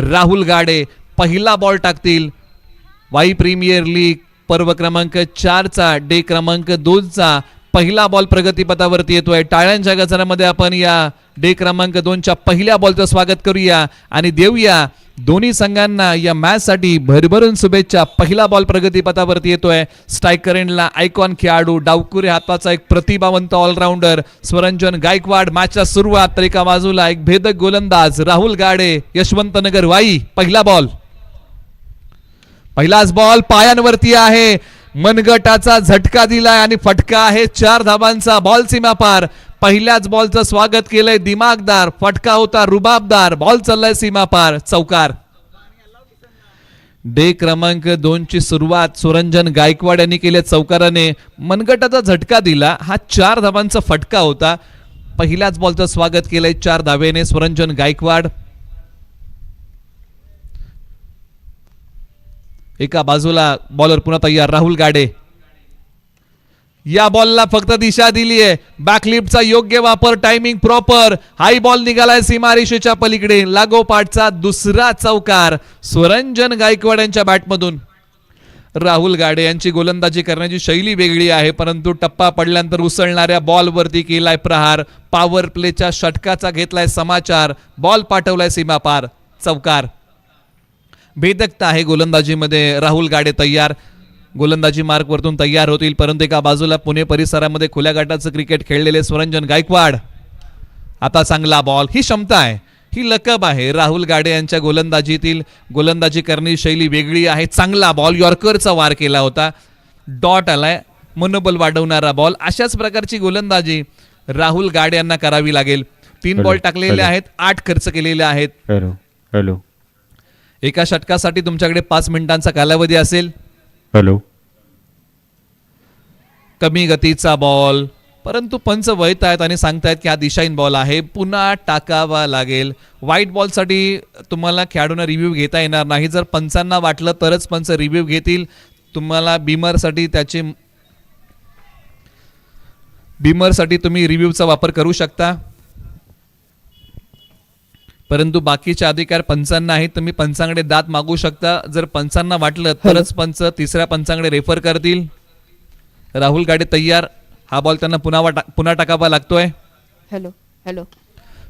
राहुल गाडे पहिला बॉल टाकतील. Wai premier league पर्व क्रमांक 4चा डे क्रमांक 2चा पहिला बॉल प्रगतीपथावरती येतोय. टाळ्यांच्या गजरामध्ये आपण या डे क्रमांक 2च्या पहिल्या बॉलचं स्वागत करूया आणि देऊया दोन्ही संघांना या मॅच साठी भरभरून शुभेच्छा. पहिला बॉल प्रगतीपथावरती येतोय. स्ट्रायकर एंडला आयकॉन खेळाडू, डावकुरे हाताचा एक प्रतिभावंत ऑलराऊंडर स्वरंजन गायकवाड. मॅचच्या सुरुवात तर एका बाजूला एक भेदक गोलंदाज राहुल गाडे, यशवंतनगर वाई. पहिला बॉल, पहिलाच बॉल पायांवरती आहे. मनगटाचा झटका दिलाय आणि फटका आहे 4 धाबांचा. बॉल सीमा पार. पहिल्याच बॉलचं स्वागत केलंय दिमागदार. फटका होता रुबाबदार. बॉल चाललाय सीमा पार. चौकार. डे क्रमांक 2ची सुरुवात सुरंजन गायकवाड यांनी केली चौकाराने. मनगटाचा झटका दिला. हा 4 धाबांचा फटका होता. पहिल्याच बॉलचं स्वागत केलंय 4 धावेने सुरंजन गायकवाड. एका बाजूला बॉलर पुन्हा तयार राहुल गाडे. या बॉलला फक्त दिशा दिली आहे. बॅकलिफ्टचा योग्य वापर, टायमिंग प्रॉपर. हाई बॉल निघालाय सीमारेषेच्या पलीकडे. लागोपाठचा दुसरा चौकार सुरंजन गायकवाड यांच्या बॅटमधून. राहुल गाडे यांची गोलंदाजी करण्याची शैली वेगळी आहे, परंतु टप्पा पडल्यानंतर उसळणाऱ्या बॉलवरती केलाय प्रहार. पॉवर प्लेच्या षटकाचा घेतलाय समाचार. बॉल पाठवलाय सीमा पार. चौकार. भेदकता आहे गोलंदाजीमध्ये. राहुल गाडे तयार. गोलंदाजी मार्कवरतून तयार होतील, परंतु एका बाजूला पुणे परिसरामध्ये खुल्या गटाचं क्रिकेट खेळलेले सुरंजन गायकवाड. आता चांगला बॉल. ही क्षमता आहे, ही लकब आहे राहुल गाडे यांच्या गोलंदाजीतील. गोलंदाजी करण्याची शैली वेगळी आहे. चांगला बॉल, यॉर्करचा वार केला होता. डॉट आलाय, मनोबल वाढवणारा बॉल. अशाच प्रकारची गोलंदाजी राहुल गाडे यांना करावी लागेल. 3 बॉल टाकलेले आहेत, 8 खर्च केलेले आहेत. हॅलो. एका षटकासाठी तुमच्याकडे 5 मिनिटांचा कालावधी असेल. हॅलो. कमी गतीचा बॉल, परंतु पंच वळत आहेत आणि सांगतायत की हा दिशाहीन बॉल आहे, पुन्हा टाकावा लागेल. व्हाईट बॉलसाठी तुम्हाला खेळाडूंना रिव्ह्यू घेता येणार नाही. जर पंचांना वाटलं तरच पंच रिव्ह्यू घेतील. तुम्हाला बीमरसाठी तुम्ही रिव्ह्यूचा वापर करू शकता, परंतु बाकीचे अधिकार पंचांना आहेत. तुम्ही पंचांकडे दाद मागू शकता. जर पंचांना वाटलं तरच पंच तिसऱ्या पंचांकडे रेफर करतील. राहुल गाडे तयार. हा बॉल त्यांना पुन्हा टाकावा लागतोय. हॅलो.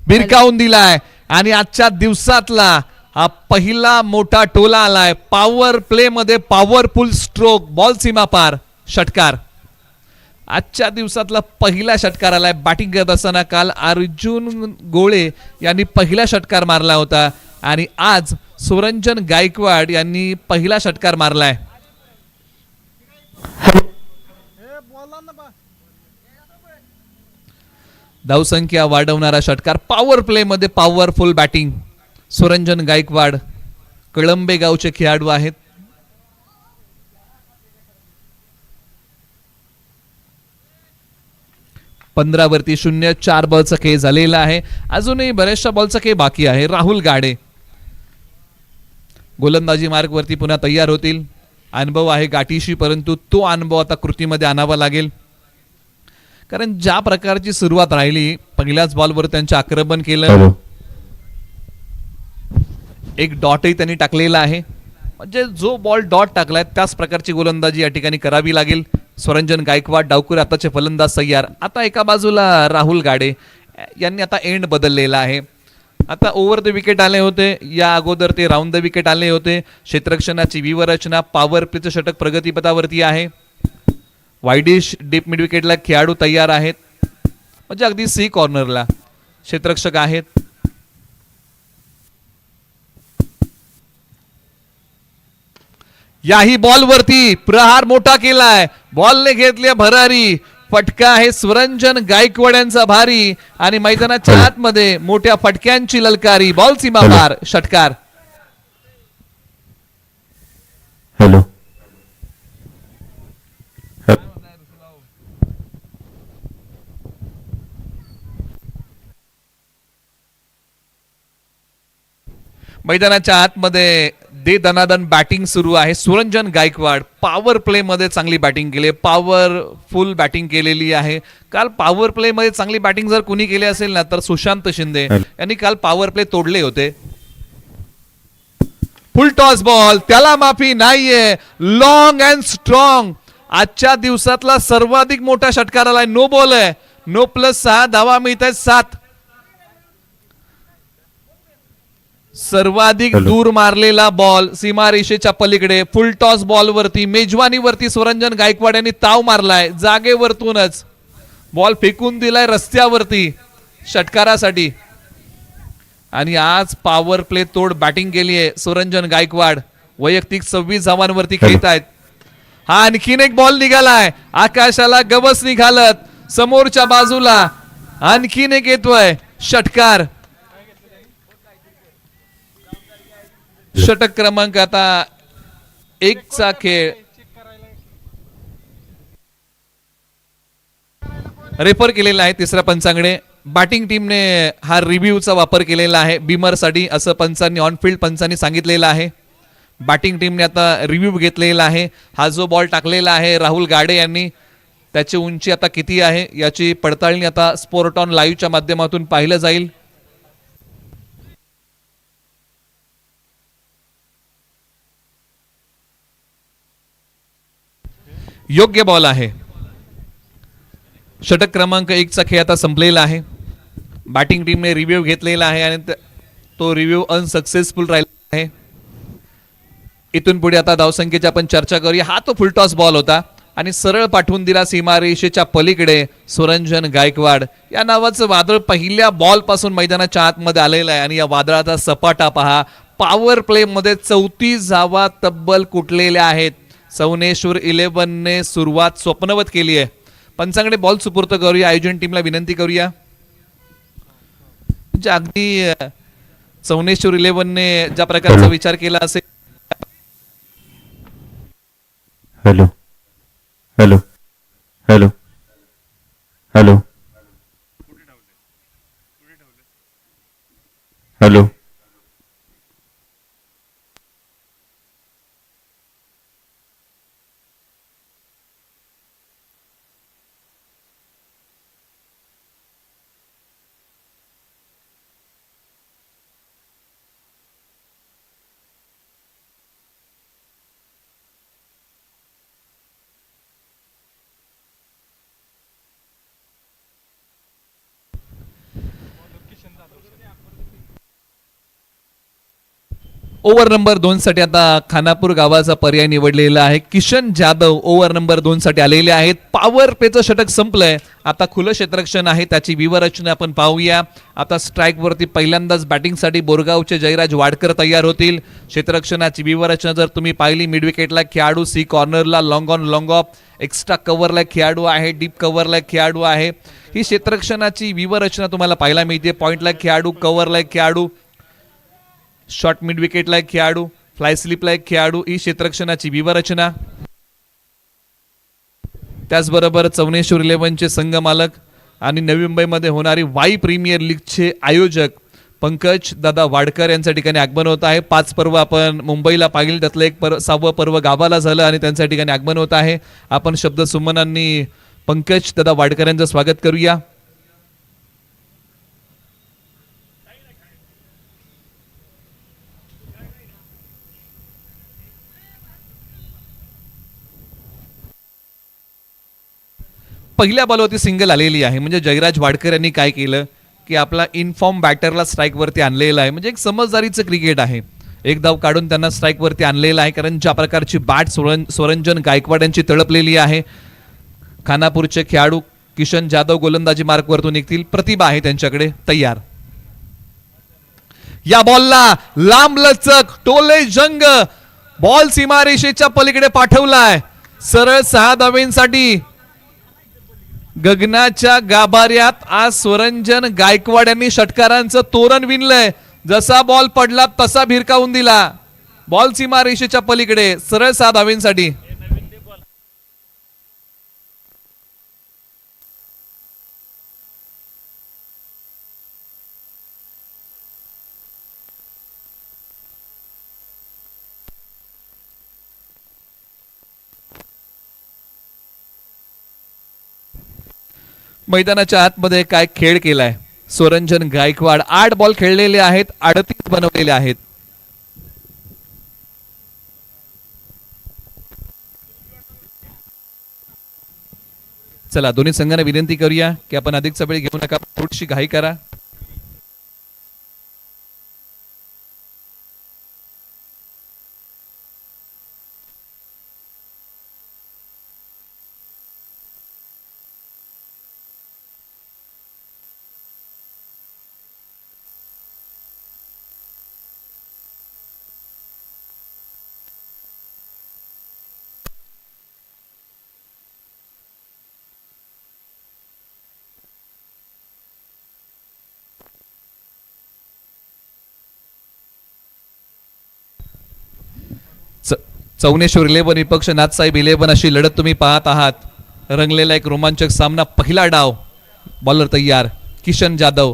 बिरकावून दिलाय आणि आजच्या दिवसातला हा पहिला मोठा टोला आलाय. पॉवर प्ले मध्ये पॉवरफुल स्ट्रोक. बॉल सीमा पार. षटकार. आजच्या दिवसातला पहिला षटकार आलाय. बॅटिंग करत असताना काल अर्जुन गोळे यांनी पहिला षटकार मारला होता आणि आज सुरंजन गायकवाड यांनी पहिला षटकार मारलाय. धावसंख्या वाढवणारा षटकार. पॉवर प्ले मध्ये पॉवरफुल बॅटिंग. सुरंजन गायकवाड कळंबे गावचे खेळाडू आहेत. वरती 0. 4 बॉलचा खेळ झालेला आहे. अजूनही बऱ्याचशा बॉलचा खेळ बाकी आहे. राहुल गाडे गोलंदाजी मार्ग वरती पुन्हा तयार होतील. अनुभव आहे गाठीशी, परंतु तो अनुभव आता कृतीमध्ये आणावा लागेल. कारण ज्या प्रकारची सुरुवात राहिली, पहिल्याच बॉलवर त्यांचे आक्रमण केलं. एक डॉटही त्यांनी टाकलेला आहे. म्हणजे जो बॉल डॉट टाकलाय त्याच प्रकारची गोलंदाजी या ठिकाणी करावी लागेल. सुरंजन गायकवाड, डावकुरे आताचे फलंदाज तयार. आता एका बाजूला राहुल गाडे यांनी आता एंड बदललेला आहे. आता ओव्हर द विकेट आले होते, या अगोदर ते राऊंड द विकेट आले होते. क्षेत्ररक्षणाची व्यूहरचना, पॉवर प्लेचं षटक प्रगतीपथावरती आहे. वाईडिश डीप मिड विकेटला खेळाडू तयार आहेत. म्हणजे अगदी सी कॉर्नरला क्षेत्ररक्षक आहेत. याही बॉलवरती प्रहार मोठा केलाय. बॉलने घेतली भरारी. फटका आहे सुरंजन गायकवाड यांचा भारी आणि मैदानाच्या आतमध्ये मोठ्या फटक्यांची ललकारी. बॉल सीमा पार. षटकार. हॅलो. मैदानाच्या आतमध्ये दे दनादन बॅटिंग सुरू आहे. सुरंजन गायकवाड पॉवर प्ले मध्ये चांगली बॅटिंग केली. पॉवरफुल बॅटिंग केलेली आहे. काल पॉवर प्ले मध्ये चांगली बॅटिंग जर कुणी केली असेल ना तर सुशांत शिंदे यांनी काल पॉवर प्ले तोडले होते. फुल टॉस बॉल, त्याला माफी नाहीये. लॉंग अँड स्ट्रॉंग, आजच्या दिवसातला सर्वाधिक मोठा षटकार आलाय. नो बॉल आहे, नो प्लस 6 धावा मिळत आहेत 7. सर्वाधिक Hello. दूर मारलेला बॉल सीमारेषेच्या पलीकडे फुल टॉस बॉल वरती मेजवानीवरती सुरंजन गायकवाड यांनी ताव मारलाय. जागेवरतूनच बॉल फेकून दिलाय रस्त्यावरती षटकारासाठी. आणि आज पॉवर प्ले तोड बॅटिंग केली आहे सुरंजन गायकवाड. वैयक्तिक 26 धावांवरती खेळत आहेत. हा आणखीन एक बॉल निघालाय, आकाशाला गवस निघालत समोरच्या बाजूला. आणखीन एक येतोय षटकार. षटक क्रमांक आता 1 चा खेळ. रेफर केलेला आहे तिसऱ्या पंचांकडे. बॅटिंग टीमने हा रिव्ह्यूचा वापर केलेला आहे बिमरसाठी, असं पंचांनी ऑनफिल्ड पंचांनी सांगितलेलं आहे. बॅटिंग टीमने आता रिव्ह्यू घेतलेला आहे. हा जो बॉल टाकलेला आहे राहुल गाडे यांनी, त्याची उंची आता किती आहे याची पडताळणी आता स्पोर्ट ऑन लाईव्हच्या माध्यमातून पाहिलं जाईल. योग्य बॉल आहे. षटक क्रमांक 1 चा खेळ आता संपलेला आहे. बॅटिंग टीमने रिव्ह्यू घेतलेला आहे आणि तो रिव्ह्यू अनसक्सेसफुल राहिला आहे. इथून पुढे आता धावसंख्येची आपण चर्चा करूया. हा तो फुलटॉस बॉल होता आणि सरळ पाठवून दिला सीमारेषेच्या पलीकडे सुरंजन गायकवाड. या नावाचं वादळ पहिल्या बॉल पासून मैदानाच्या आतमध्ये आलेलं आहे आणि या वादळाचा सपाटा पहा. पॉवर प्ले मध्ये 34 धावा तब्बल कुठलेल्या आहेत. सवनेश्वर 11ने सुरुवात स्वप्नवत केली आहे. पंचांकडे बॉल सुपूर्द करूया. आयोजन टीमला विनंती करूया, म्हणजे अगदी सवनेश्वर 11ने ज्या प्रकारचा Hello. विचार केला असेल. Hello hello hello hello hello over number 2 साठी आता खानापूर गावाचा पर्याय निवडलेला आहे. किशन जाधव ओव्हर नंबर 2 साठी आलेले आहेत. पॉवर प्लेचं षटक संपलंय. आता खुलं क्षेत्ररक्षण आहे, त्याची व्यूहरचना आपण पाहूया. आता स्ट्राईक वरती पहिल्यांदाच बॅटिंगसाठी बोरगावचे जयराज वाडकर तयार होतील. क्षेत्ररक्षणाची व्यूहरचना जर तुम्ही पाहिली, मिड विकेटला खेळाडू, सी कॉर्नरला long on long off, extra कव्हरला खेळाडू आहे, डीप कव्हरला खेळाडू आहे. ही क्षेत्ररक्षणाची व्यूहरचना तुम्हाला पाहायला मिळते. पॉइंटला खेळाडू, कव्हरला खेळाडू, शॉर्ट मिड विकेटला एक खेळाडू, फ्लाय स्लिपला एक खेळाडू, ही क्षेत्ररक्षणाची व्यूहरचना. त्याचबरोबर चवनेश्वर 11चे संघ मालक आणि नवी मुंबईमध्ये होणारी वाई प्रीमियर लीगचे आयोजक पंकज दादा वाडकर यांच्या ठिकाणी आगमन होत आहे. 5 पर्व आपण मुंबईला पाहिलं, त्यातलं एक 6वं पर्व गावाला झालं आणि त्यांच्या ठिकाणी आगमन होत आहे. आपण शब्द सुमनांनी पंकज दादा वाडकर यांचं स्वागत करूया. पहिल्या बॉलवरती सिंगल आलेली आहे. म्हणजे जयराज वाडकर यांनी काय केलं की आपला इनफॉर्म बॅटरला स्ट्राईक वरती आणलेला आहे. म्हणजे एक समजदारीचं क्रिकेट आहे. एक धाव काढून त्यांना स्ट्राईक वरती आणलेला आहे, कारण ज्या प्रकारची बॅट सुरंजन गायकवाड यांची तळपलेली आहे. खानापूरचे खेळाडू किशन जाधव गोलंदाजी मार्क वरतून निघतील. प्रतिभा आहे त्यांच्याकडे तयार. या बॉलला लांब लचक टोले जंग बॉल सीमारेषेच्या पलीकडे पाठवलाय. सरळ 6 धावेंसाठी गगनाच्या गाभाऱ्यात आज सुरंजन गायकवाड यांनी षटकारांचं तोरण विणलंय. जसा बॉल पडला तसा भिरकावून दिला. बॉल सीमारेषेच्या पलीकडे सरळ 6 धावेंसाठी. मैदानाच्या आतमध्ये काय खेळ केलाय सुरंजन गायकवाड. 8 बॉल खेळलेले आहेत, 38 बनवलेले आहेत. चला दोन्ही संघांना विनंती करूया की आपण अधिकचा वेळ घेऊ नका, थोडीशी घाई करा. चौनेश्वर 11 विपक्ष नाथसाहेब 11 अशी लढत तुम्ही पाहत आहात. रंगलेला एक रोमांचक सामना. पहिला डाव. बॉलर तयार. Kishan Jadhav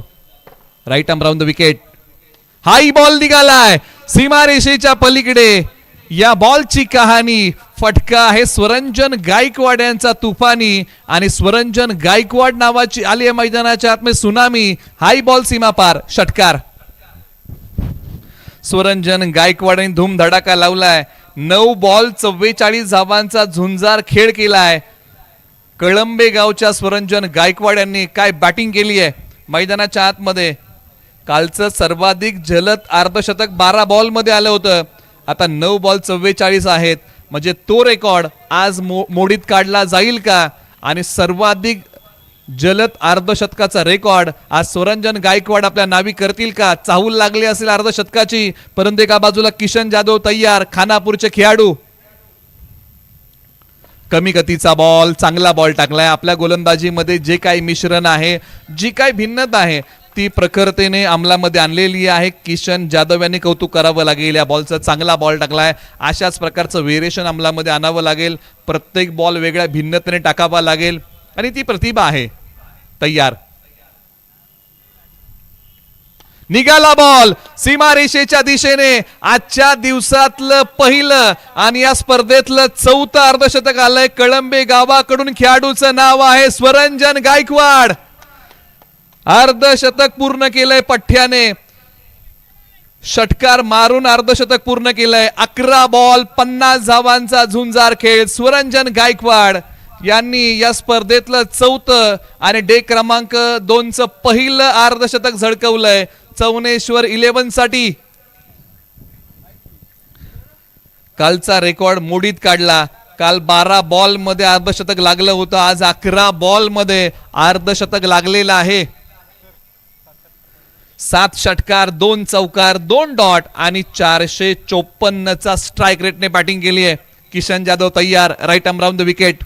right arm round the wicket. High ball निघालाय सीमारेषेच्या पलीकडे. या बॉलची कहाणी फटका आहे स्वरंजन गायकवाड यांचा तुफानी, आणि स्वरंजन गायकवाड नावाची आली आहे मैदानाच्या आतमध्ये सुनामी. हाई बॉल सीमा पार. षटकार. स्वरंजन गायकवाड धूम धडाका लावलाय. 9 बॉल 44 धावांचा झुंजार खेळ केलाय. कळंबे गावच्या स्वरंजन गायकवाड यांनी काय बॅटिंग केली आहे मैदानाच्या आतमध्ये. कालचं सर्वाधिक जलद अर्धशतक 12 बॉल मध्ये आलं होतं. आता 9 बॉल 44 आहेत, म्हणजे तो रेकॉर्ड आज मोडीत काढला जाईल का? आणि सर्वाधिक जलद अर्धशतकाचा रेकॉर्ड आज स्वरंजन गायकवाड आपल्या नावी करतील का? चाहूल लागली असेल अर्धशतकाची, परंतु एका बाजूला किशन जाधव तयार, खानापूरचे खेळाडू. कमी गतीचा बॉल, चांगला बॉल टाकलाय. आपल्या गोलंदाजीमध्ये जे काही मिश्रण आहे, जी काही भिन्नता आहे, ती प्रखरतेने अंमलामध्ये आणलेली आहे. किशन जाधव यांनी कौतुक करावं लागेल. या बॉलचा चांगला बॉल टाकलाय. अशाच प्रकारचं व्हेरिएशन अंमलामध्ये आणावं लागेल. प्रत्येक बॉल वेगळ्या भिन्नतेने टाकावा लागेल, आणि ती प्रतिभा आहे. तयार. निघाला बॉल सीमारेषेच्या दिशेने. आजच्या दिवसातलं पहिलं आणि या स्पर्धेतलं 4थं अर्धशतक आलंय. कळंबे गावाकडून खेळाडूचं नाव आहे स्वरंजन गायकवाड. अर्धशतक पूर्ण केलंय पठ्याने. षटकार मारून अर्धशतक पूर्ण केलंय. 11 बॉल 50 धावांचा झुंजार खेळ. स्वरंजन गायकवाड यांनी या स्पर्धेतलं 4थं आणि डे क्रमांक 2चं पहिलं अर्धशतक झळकवलंय चौनेश्वर 11 साठी. कालचा रेकॉर्ड मोडीत काढला. काल 12 बॉल मध्ये अर्धशतक लागलं होतं. आज 11 बॉल मध्ये अर्धशतक लागलेलं आहे. 7 षटकार, 2 चौकार, 2 डॉट आणि 454चा स्ट्राइक रेटने बॅटिंग केली आहे. किशन जाधव तयार, right arm round the wicket.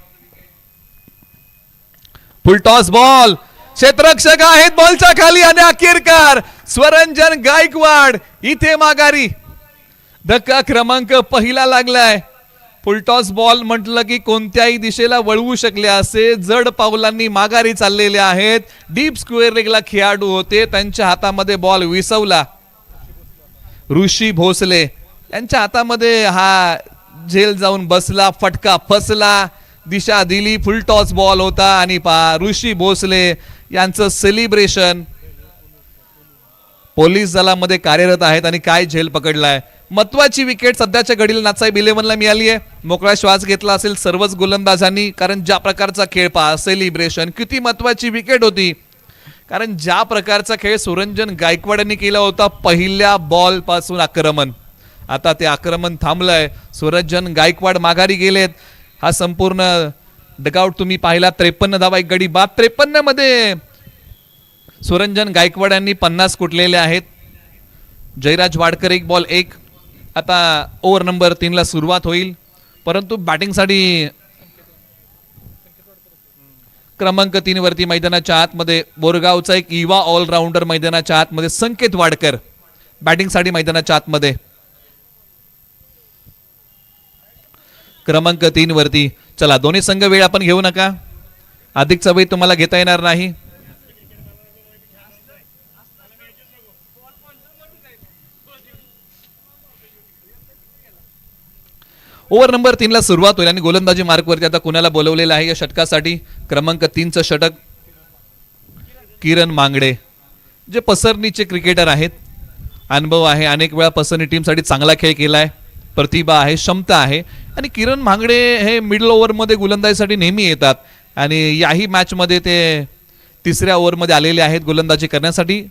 Full toss ball. क्षेत्ररक्षक आहेत बॉलच्या खाली आणि अखेरकार स्वरंजन गायकवाड इथे माघारी. धक्का क्रमांक पहिला लागलाय. फुलटॉस बॉल म्हटलं की कोणत्याही दिशेला वळवू शकले असे जड पावलांनी माघारी चाललेले आहेत. डीप स्क्वेअर लेगला खेळाडू होते, त्यांच्या हातामध्ये बॉल विसवला. ऋषी भोसले यांच्या हातामध्ये हा झेल जाऊन बसला. फटका फसला. दिशा दिली. फुलटॉस बॉल होता आणि ऋषी भोसले यांचं सेलिब्रेशन. पोलीस दलामध्ये कार्यरत आहेत आणि काय झेल पकडलाय. महत्वाची विकेट सध्याच्या घडीला नाथसाहेब 11ला मिळाली आहे. मोकळा श्वास घेतला असेल सर्वच गोलंदाजांनी, कारण ज्या प्रकारचा खेळ पहा, सेलिब्रेशन, किती महत्वाची विकेट होती. कारण ज्या प्रकारचा खेळ स्वरंजन गायकवाड यांनी केला होता पहिल्या बॉल पासून आक्रमण, आता ते आक्रमण थांबलंय. स्वरंजन गायकवाड माघारी गेलेत. हा संपूर्ण डगआउट तुम्ही पाहिला. 53 धावा एक गडी बाद. 53 मध्ये स्वरंजन गायकवाड यांनी 50 कुटलेले आहेत. जयराज वाडकर 1 बॉल 1. आता ओव्हर नंबर 3 ला सुरुवात होईल, परंतु बॅटिंगसाठी क्रमांक 3 वरती मैदानाच्या आतमध्ये बोरगावचा एक युवा ऑलराऊंडर मैदानाच्या आतमध्ये संकेत वाडकर बॅटिंगसाठी मैदानाच्या आतमध्ये क्रमांक 3 वरती. चला दोन्ही संघ वेळ आपण घेऊ नका, अधिकचा वेळ तुम्हाला घेता येणार नाही. ओव्हर नंबर 3 ला सुरुवात होईल आणि गोलंदाजी मार्कवरती आता कुणाला बोलवलेलं आहे या षटकासाठी. क्रमांक 3चं षटक किरण मांगडे, जे पसरणीचे क्रिकेटर आहेत, अनुभव आहे, अनेक वेळा पसरणी टीमसाठी चांगला खेळ केलाय, प्रतिभा आहे, क्षमता आहे. आणि किरण मांगडे हे मिडल ओव्हर मध्ये गोलंदाजीसाठी नेहमी येतात आणि याही मॅच मध्ये ते तिसऱ्या ओव्हरमध्ये आलेले आहेत गोलंदाजी करण्यासाठी.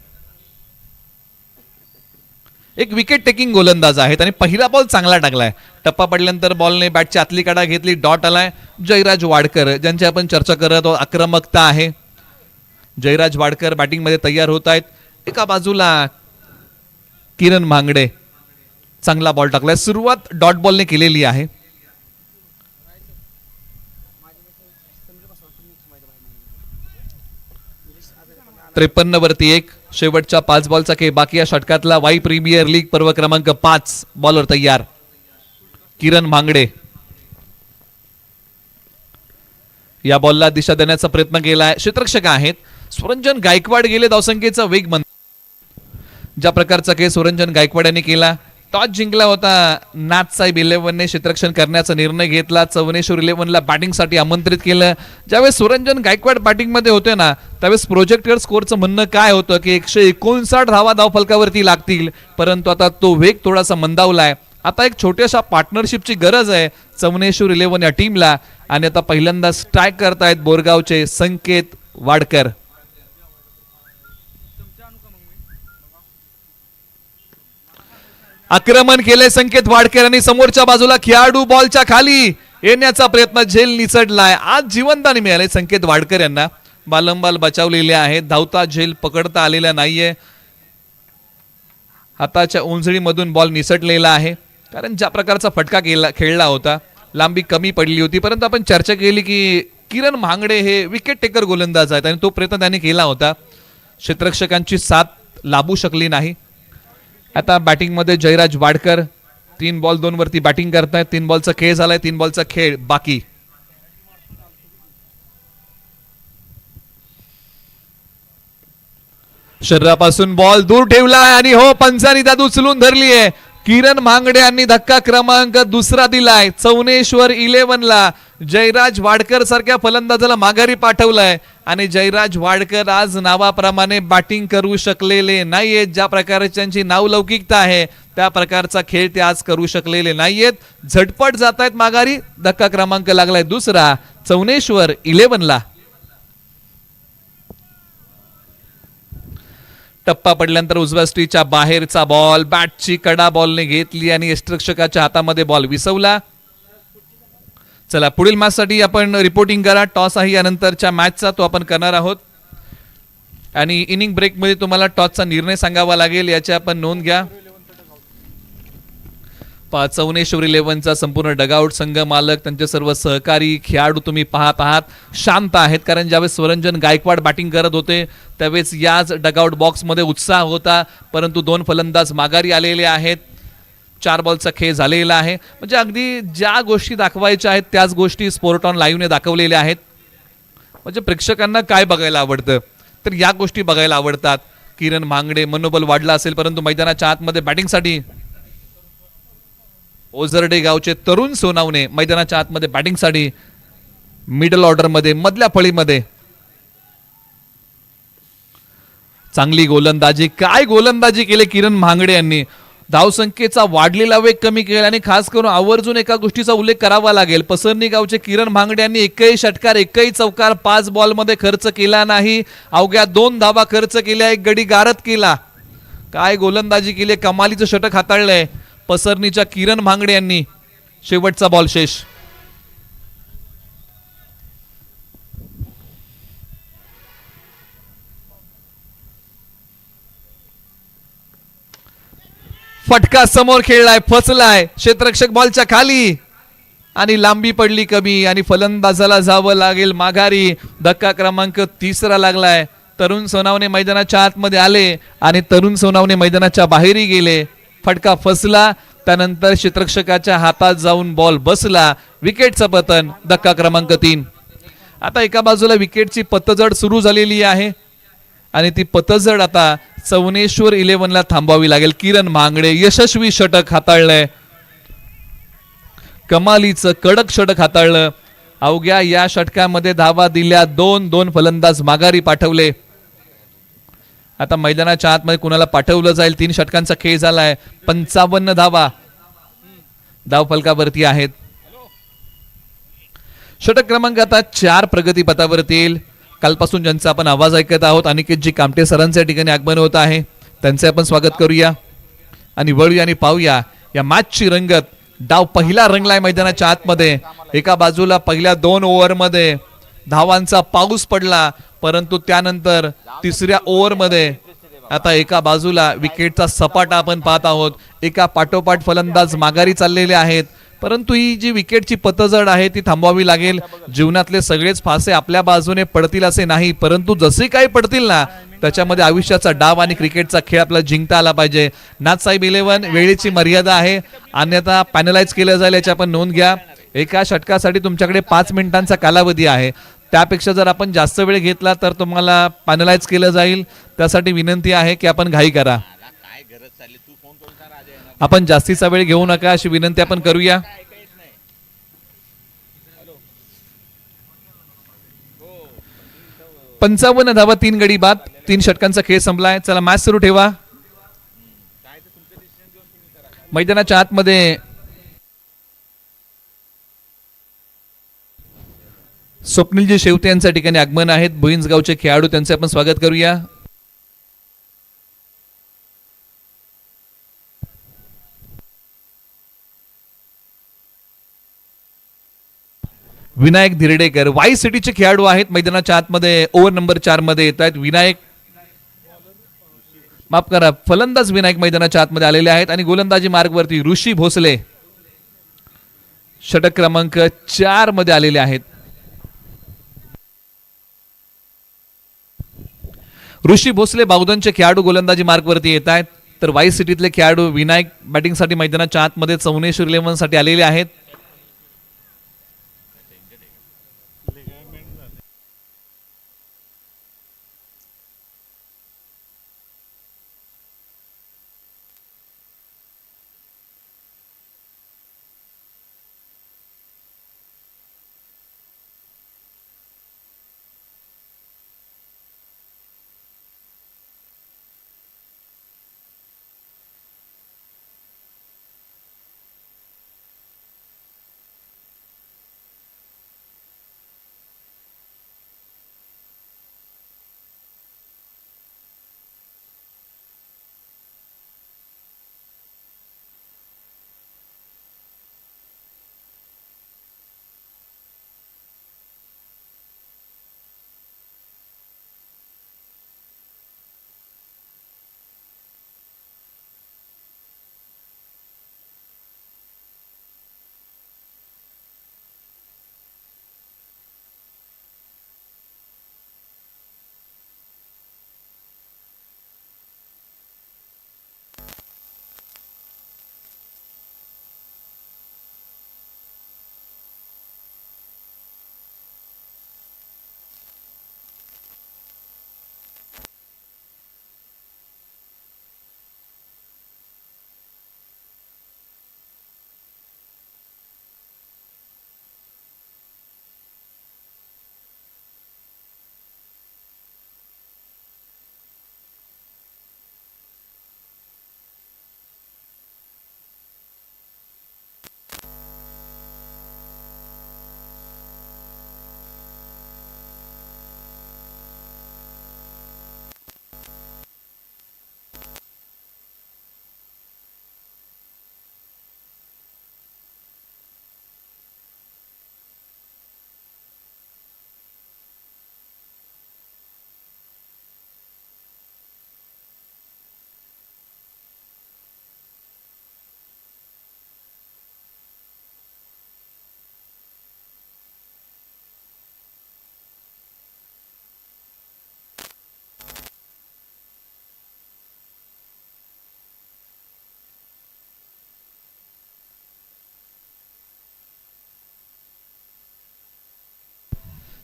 एक विकेट टेकिंग गोलंदाज आहेत आणि पहिला बॉल चांगला टाकलाय. टप्पा पडल्यानंतर बॉलने बॅटची आतली कडा घेतली, डॉट आलाय. जयराज वाडकर ज्यांची आपण चर्चा करत आहोत, आक्रमकता आहे. जयराज वाडकर बॅटिंग मध्ये तयार होत आहेत. एका बाजूला किरण भांगडे चांगला बॉल टाकलाय. सुरुवात डॉट बॉलने केलेली आहे. त्रेपन्न वरती 1. शेवटच्या 5 बॉलचा खेळ बाकी. या षटकातला वाई प्रीमियर लीग पर्व क्रमांक 5. बॉलर तयार किरण भांगडे. या बॉलला दिशा देण्याचा प्रयत्न केलाय. क्षेत्ररक्षक आहेत सुरंजन गायकवाड. गेले धावसंख्येचा वेग मंद. ज्या प्रकारचा खेळ सुरंजन गायकवाड यांनी केला. टॉस जिंकला होता नाथ साहेब 11ने क्षेत्ररक्षण करण्याचा निर्णय घेतला. चवनेश्वर 11ला बॅटिंगसाठी आमंत्रित केलं. ज्यावेळेस सुरंजन गायकवाड बॅटिंग मध्ये होते ना, त्यावेळेस प्रोजेक्टर स्कोअरचं म्हणणं काय होतं की 159 धावा धावफलकावरती लागतील, परंतु आता तो वेग थोडासा मंदावलाय. आता एक छोट्याशा पार्टनरशिपची गरज आहे चवनेश्वर 11 या टीमला. आणि आता पहिल्यांदा स्ट्राईक करतायत बोरगावचे संकेत वाडकर. आक्रमण केले संकेत वाडकर आणि समोरच्या बाजूला खेळाडू बॉलच्या खाली येण्याचा प्रयत्न. झेल निसटलाय. आज जीवनदान मिळाले संकेत वाडकर यांना. बालंबाल बचावलेले आहेत. धावता झेल पकडता आलेला नाहीये. हाताच्या उंजळीमधून बॉल निसटलेला आहे, कारण ज्या प्रकारचा फटका खेळला होता लांबी कमी पडली होती. परंतु आपण चर्चा केली की किरण भांगडे हे विकेट टेकर गोलंदाज आहेत आणि तो प्रयत्न त्यांनी केला होता. क्षेत्ररक्षकांची साथ लाभू शकली नाही. आता बॅटिंग मध्ये जयराज वाडकर 3 बॉल 2 वरती बॅटिंग करतायत. 3 बॉलचा खेळ झालाय. 3 बॉलचा खेळ बाकी. शरीरापासून बॉल दूर ठेवलाय आणि हो पंचानी त्यात उचलून धरली आहे. किरण भांगडे यांनी धक्का क्रमांक 2 दिलाय. चवनेश्वर 11ला जयराज वाडकर सारख्या फलंदाजाला माघारी पाठवलाय आणि जयराज वाडकर आज नावाप्रमाणे बॅटिंग करू शकलेले नाहीयेत. ज्या प्रकारे त्यांची नावलौकिकता आहे त्या प्रकारचा खेळ ते आज करू शकलेले नाहीयेत. झटपट जात आहेत माघारी. धक्का क्रमांक लागलाय 2 चवनेश्वर 11ला. टप्पा पडल्यानंतर उजव्या स्टीच्या बाहेरचा बॉल बॅटची कडा बॉलने घेतली आणि यष्टिरक्षकाच्या हातामध्ये बॉल विसवला. चला पुढील मॅच साठी आपण रिपोर्टिंग करा. टॉस आहे यानंतरच्या मॅचचा, तो आपण करणार आहोत आणि इनिंग ब्रेक मध्ये तुम्हाला टॉसचा निर्णय सांगावा लागेल, याची आपण नोंद घ्या. चवनेश्वर 11चा संपूर्ण डगआउट संघ मालक त्यांचे सर्व सहकारी खेळाडू तुम्ही पाहत आहात शांत आहेत, कारण ज्यावेळेस सुरंजन गायकवाड बॅटिंग करत होते त्यावेळेस याच डगआउट बॉक्स मध्ये उत्साह होता. परंतु 2 फलंदाज माघारी आलेले आहेत. 4 बॉलचा खेळ झालेला आहे. म्हणजे अगदी ज्या गोष्टी दाखवायच्या आहेत त्याच गोष्टी स्पोर्ट ऑन लाईव्हने दाखवलेल्या आहेत. म्हणजे प्रेक्षकांना काय बघायला आवडतं तर या गोष्टी बघायला आवडतात. किरण भांगडे मनोबल वाढला असेल, परंतु मैदानाच्या आतमध्ये बॅटिंगसाठी ओझरडे गावचे तरुण सोनावणे मैदानाच्या आतमध्ये बॅटिंगसाठी मिडल ऑर्डर मध्ये मधल्या फळीमध्ये चांगली गोलंदाजी. काय गोलंदाजी केली किरण भांगडे यांनी. धावसंख्येचा वाढलेला वेग कमी केला आणि खास करून आवर्जून एका गोष्टीचा उल्लेख करावा लागेल. पसरणी गावचे किरण भांगडे यांनी एकही षटकार एकही चौकार 5 बॉल मध्ये खर्च केला नाही. अवघ्या 2 धावा खर्च केल्या, 1 गडी गारद केला. काय गोलंदाजी केली, कमालीचं षटक हाताळलंय पसरणीच्या किरण भांगडे यांनी. शेवटचा बॉल शेष. फटका समोर खेळलाय, फसलाय. क्षेत्ररक्षक बॉलच्या खाली आणि लांबी पडली कमी आणि फलंदाजाला जावं लागेल माघारी. धक्का क्रमांक 3 लागलाय. तरुण सोनावणे मैदानाच्या आतमध्ये आले आणि तरुण सोनावणे मैदानाच्या बाहेरही गेले. फटका फसला, त्यानंतर क्षेत्ररक्षकाच्या हातात जाऊन बॉल बसला. विकेटचं पतन. धक्का क्रमांक 3. आता एका बाजूला विकेटची पतझड सुरू झालेली आहे आणि ती पतझड आता चवनेश्वर 11ला थांबवावी लागेल. किरण भांगडे यशस्वी षटक हाताळलंय, कमालीचं कडक षटक हाताळलं. अवघ्या या षटकामध्ये धावा दिल्या 2 फलंदाज माघारी पाठवले. आता मैदानाच्या आतमध्ये कुणाला पाठवलं जाईल. 3 षटकांचा खेळ झालाय. 55 धावा धावफलकावरती आहेत. षटक क्रमांक आता 4 प्रगतीपथावरती येईल. कालपासून ज्यांचा आपण आवाज ऐकत आहोत अनिकेतजी कामटे सरांच्या ठिकाणी आगमन होत आहे, त्यांचे आपण स्वागत करूया आणि वळूया आणि पाहूया या मॅचची रंगत. डाव पहिला रंगलाय मैदानाच्या आतमध्ये. एका बाजूला पहिल्या 2 ओव्हरमध्ये धावांचा पाऊस पडला, परंतु त्यानंतर तिसऱ्या ओव्हरमध्ये आता एका बाजूला विकेटचा सपाटा आपण पाहत आहोत. एका पाठोपाठ फलंदाज माघारी चाललेले आहेत, परंतु ही जी विकेटची पतझड आहे ती थांबवावी लागेल. जीवनातले सगळेच फासे आपल्या बाजूने पडतील असे नाही, परंतु जसे काही पडतील ना त्याच्यामध्ये आयुष्याचा डाव आणि क्रिकेटचा खेळ आपल्याला जिंकता आला पाहिजे. नाथसाहेब 11 वेळेची मर्यादा आहे, अन्यथा पॅनलाइज केलं जाईल, याची आपण नोंद घ्या. एका षटकासाठी तुमच्याकडे 5 मिनिटांचा कालावधी आहे, त्यापेक्षा जर आपण जास्त वेळ घेतला तर तुम्हाला पॅनलाइज केलं जाईल. त्यासाठी विनंती आहे की आपण घाई करा, आपण जास्तीचा वेळ घेऊ नका अशी विनंती आपण करूया. पंचावन्न धावा 3 गडी बाद, 3 षटकांचा खेळ संपलाय. चला मॅच सुरू ठेवा. मैदानाच्या आतमध्ये स्वप्नीलजी शेवते यांच्या ठिकाणी आगमन आहेत. भुईंजगावचे खेळाडू, त्यांचे आपण स्वागत करूया. विनायक धिरडेकर वाई सिटीचे खेळाडू आहेत, मैदानाच्या आतमध्ये ओव्हर नंबर 4 मध्ये येत आहेत. विनायक, माफ करा, फलंदाज विनायक मैदानाच्या आतमध्ये आलेले आहेत आणि गोलंदाजी मार्गवरती ऋषी भोसले षटक क्रमांक 4 मध्ये आलेले आहेत. ऋषी भोसले बावधनचे खेळाडू गोलंदाजी मार्गवरती येत आहेत, तर वाई सिटीतले खेळाडू विनायक बॅटिंगसाठी मैदानाच्या आतमध्ये चौनेश्वर 11 साठी आलेले आहेत.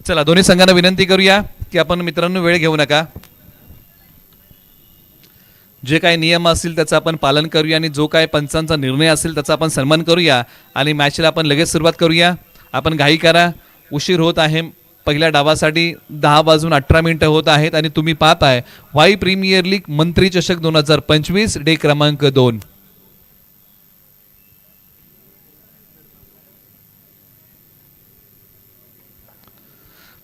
चला दोन्ही संघांना विनंती करूया की आपण मित्रांनो वेळ घेऊ नका, जे काही नियम असतील त्याचं आपण पालन करूया आणि जो काही पंचांचा निर्णय असेल त्याचा आपण सन्मान करूया आणि मॅचला आपण लगेच सुरुवात करूया. आपण घाई करा, उशीर होत आहे. पहिल्या डावासाठी 10 वाजून 18 मिनिटं होत आहेत आणि तुम्ही पाहताय वाई प्रीमियर लीग मंत्री चषक 2025 डे क्रमांक 2.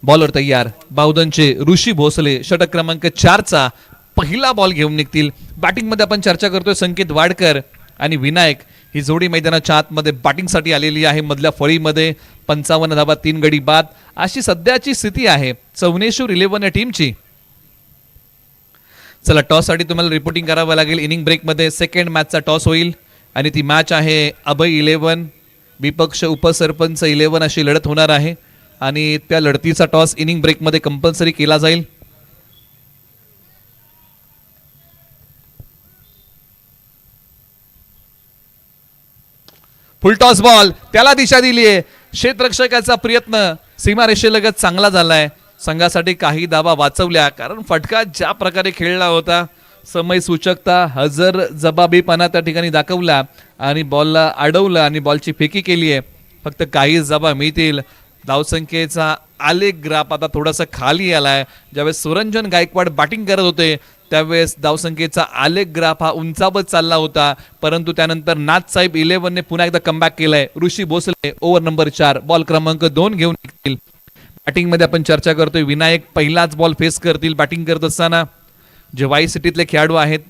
बॉलर तयार, बावधनचे ऋषी भोसले षटक क्रमांक 4चा पहिला बॉल घेऊन निघतील. बॅटिंग मध्ये आपण चर्चा करतोय संकेत वाडकर आणि विनायक ही जोडी मैदानाच्या आतमध्ये बॅटिंगसाठी आलेली आहे. मधल्या फळीमध्ये 55 धावा 3 गडी बाद अशी सध्याची स्थिती आहे चौनेश्वर 11 या टीमची. चला टॉस साठी तुम्हाला रिपोर्टिंग करावं लागेल. इनिंग ब्रेक मध्ये सेकंड मॅचचा टॉस होईल आणि ती मॅच आहे अभय 11 विपक्ष उपसरपंच 11 अशी लढत होणार आहे आणि त्या लढतीचा टॉस इनिंग ब्रेक मध्ये कंपल्सरी केला जाईल. फुल टॉस बॉल, त्याला दिशा दिली आहे. क्षेत्ररक्षकाचा प्रयत्न सीमारेषेलगत चांगला झालाय. संघासाठी काही धावा वाचवल्या कारण फटका ज्या प्रकारे खेळला होता समय सूचकता हजर जबाबीपणा त्या ठिकाणी दाखवला आणि बॉलला अडवलं आणि बॉलची फेकी केली आहे. फक्त काही धावा मिळतील. धावसंख्येचा आलेख ग्राफ आता थोडासा खाली आलाय. ज्यावेळेस सुरंजन गायकवाड बॅटिंग करत होते त्यावेळेस धावसंख्येचा आलेख ग्राफ हा उंचावत चालला होता, परंतु त्यानंतर नाथसाहेब 11 ने पुन्हा एकदा कमबॅक केलाय. ऋषी भोसले ओव्हर नंबर 4 बॉल क्रमांक 2 घेऊन निघतील. बॅटिंग मध्ये आपण चर्चा करतोय विनायक पहिलाच बॉल फेस करतील. बॅटिंग करत असताना जे वाई सिटीतले खेळाडू आहेत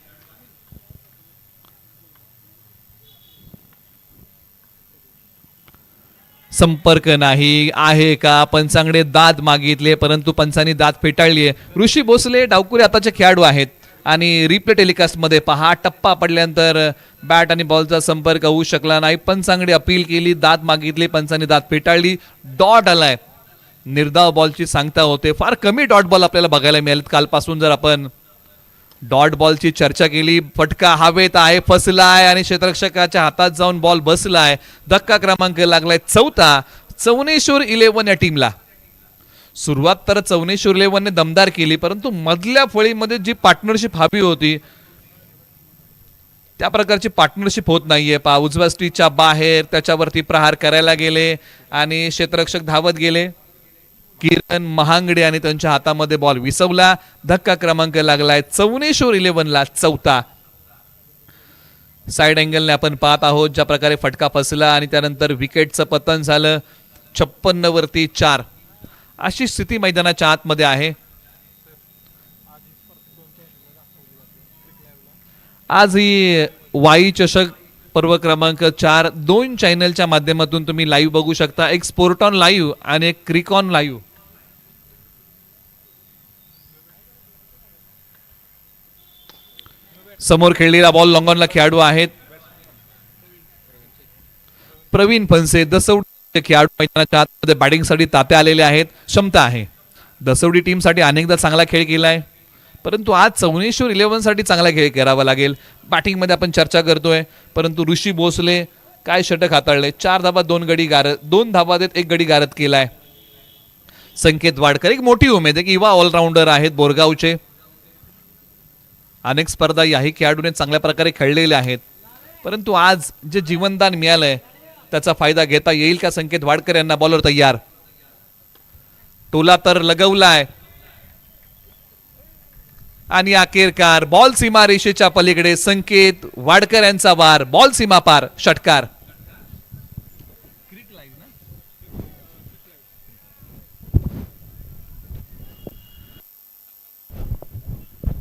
संपर्क नाही आहे का, पंचांकडे दाद मागितले परंतु पंचांनी दाद फेटाळली आहे. ऋषी भोसले डावकुरे आताचे खेळाडू आहेत आणि रिप्ले टेलिकास्ट मध्ये पहा टप्पा पडल्यानंतर बॅट आणि बॉलचा संपर्क होऊ शकला नाही. पंचांकडे अपील केली, दाद मागितली, पंचांनी दाद फेटाळली. डॉट आलाय. निर्धाव बॉलची सांगता होते. फार कमी डॉट बॉल आपल्याला बघायला मिळालेत कालपासून. जर आपण डॉट बॉलची चर्चा केली, फटका हवेत आहे, फसलाय आणि क्षेत्ररक्षकाच्या हातात जाऊन बॉल बसलाय. धक्का क्रमांक लागलाय 4था चौनेश्वर 11 या टीमला. सुरुवात तर चौनेश्वर 11 ने दमदार केली, परंतु मधल्या फळीमध्ये जी पार्टनरशिप हवी होती त्या प्रकारची पार्टनरशिप होत नाहीये. पा उजव्या स्टिचच्या बाहेर त्याच्यावरती प्रहार करायला गेले आणि क्षेत्ररक्षक धावत गेले. किरण महांगडे आणि त्यांच्या हातामध्ये बॉल विसवला. धक्का क्रमांक लागलाय चौनेश्वर 11ला 4था. साइड अँगलने आपण पाहत आहोत ज्या प्रकारे फटका फसला आणि त्यानंतर विकेटचं पतन झालं. 56 वरती 4 अशी स्थिती मैदानाच्या आतमध्ये आहे. आज ही वाई चषक पर्व क्रमांक 4 2 चॅनलच्या माध्यमातून तुम्ही लाईव्ह बघू शकता. एक स्पोर्ट ऑन लाईव्ह आणि एक क्रिक ऑन लाईव्ह. समोर खेळलेला बॉल लॉंगॉनला खेळाडू आहेत प्रवीण फनसे. दसवडी खेळाडू मैदानाच्या आतमध्ये बॅटिंगसाठी तात्या आलेले आहेत. क्षमता आहे. दसवडी टीमसाठी अनेकदा चांगला खेळ केलाय, परंतु आज चौनेश्वर 11 साठी चांगला खेळ करावा लागेल. बॅटिंग मध्ये आपण चर्चा करतोय, परंतु ऋषी भोसले काय षटक हाताळले. 4 धावा 2 गडी गारद, 2 धावा देत 1 गडी गारद केलाय. संकेत वाडकर एक मोठी उमेद आहे की युवा ऑलराऊंडर आहेत बोरगावचे. अनेक स्पर्धा याही खेळाडूने चांगल्या प्रकारे खेळलेले आहेत, परंतु आज जे जीवनदान मिळालंय त्याचा फायदा घेता येईल का संकेत वाडकर यांना. बॉलर तयार, टोला तर लगवलाय आणि अखेरकार बॉल सीमा रेषेच्या पलीकडे संकेत वाडकर यांचा वार. बॉल सीमा पार, षटकार.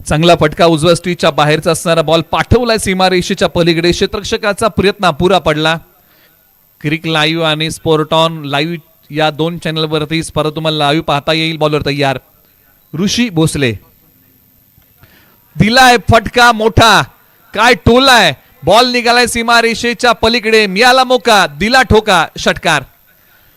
चांगला फटका उजव्या स्टिचच्या बाहेरचा असणारा बॉल पाठवलाय सीमारेषेच्या पलीकडे. क्षेत्ररक्षकाचा प्रयत्न अपुरा पडला. क्रिक लाईव्ह आणि स्पोर्ट ऑन लाईव्ह या 2 चॅनलवरती स्पर्धा तुम्हाला लाईव्ह पाहता येईल. बॉलर तयार ऋषी भोसले. दिलाय फटका मोठा, काय टोलाय. बॉल निघालाय सीमारेषेच्या पलीकडे. मिळाला मोका, दिला ठोका, षटकार.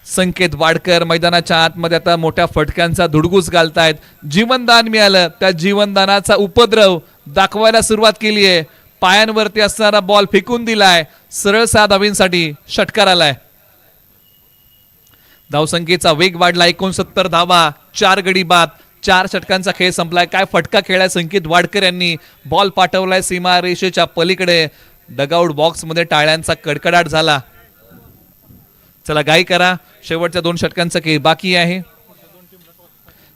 संकेत वाडकर मैदानाच्या आतमध्ये आता मोठ्या फटक्यांचा धुडगूस घालतायत. जीवनदान मिळालं, त्या जीवनदानाचा उपद्रव दाखवायला सुरुवात केली आहे. पायांवरती असणारा बॉल फेकून दिलाय. सरळ 6 धावींसाठी षटकार आलाय. धावसंख्येचा वेग वाढला. 69 धावा 4 गडी बाद. 4 षटकांचा खेळ संपलाय. काय फटका खेळलाय संकेत वाडकर यांनी. बॉल पाठवलाय सीमा रेषेच्या पलीकडे. डगआउट बॉक्स मध्ये टाळ्यांचा कडकडाट झाला. चला गाई करा, शेवटच्या 2 षटकांचा खेळ बाकी आहे.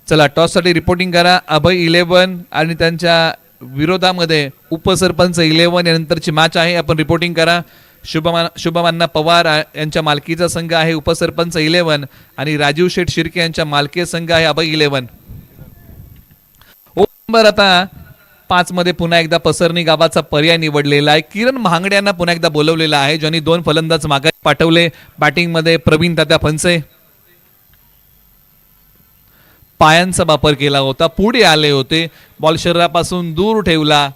चला टॉस साठी रिपोर्टिंग करा. अभय 11 आणि त्यांच्या विरोधामध्ये उपसरपंच 11 यानंतरची मॅच आहे. आपण रिपोर्टिंग करा. शुभमान्ना पवार यांच्या मालकीचा संघ आहे उपसरपंच 11 आणि राजीव शेठ शिर्के यांच्या मालकी संघ आहे अभय 11. नंबर आता 5 मध्ये पुन्हा एकदा पसरणी गावाचा पर्याय निवडलेला आहे. किरण महांगडे यांना पुन्हा एकदा बोलवलेला आहे, ज्यांनी 2 फलंदाज मागे पाठवले. बॅटिंग मध्ये प्रवीण तात्या फणसे, पायांचा वापर केला होता, पुढे आले होते, बॉल शरीरापासून दूर ठेवला,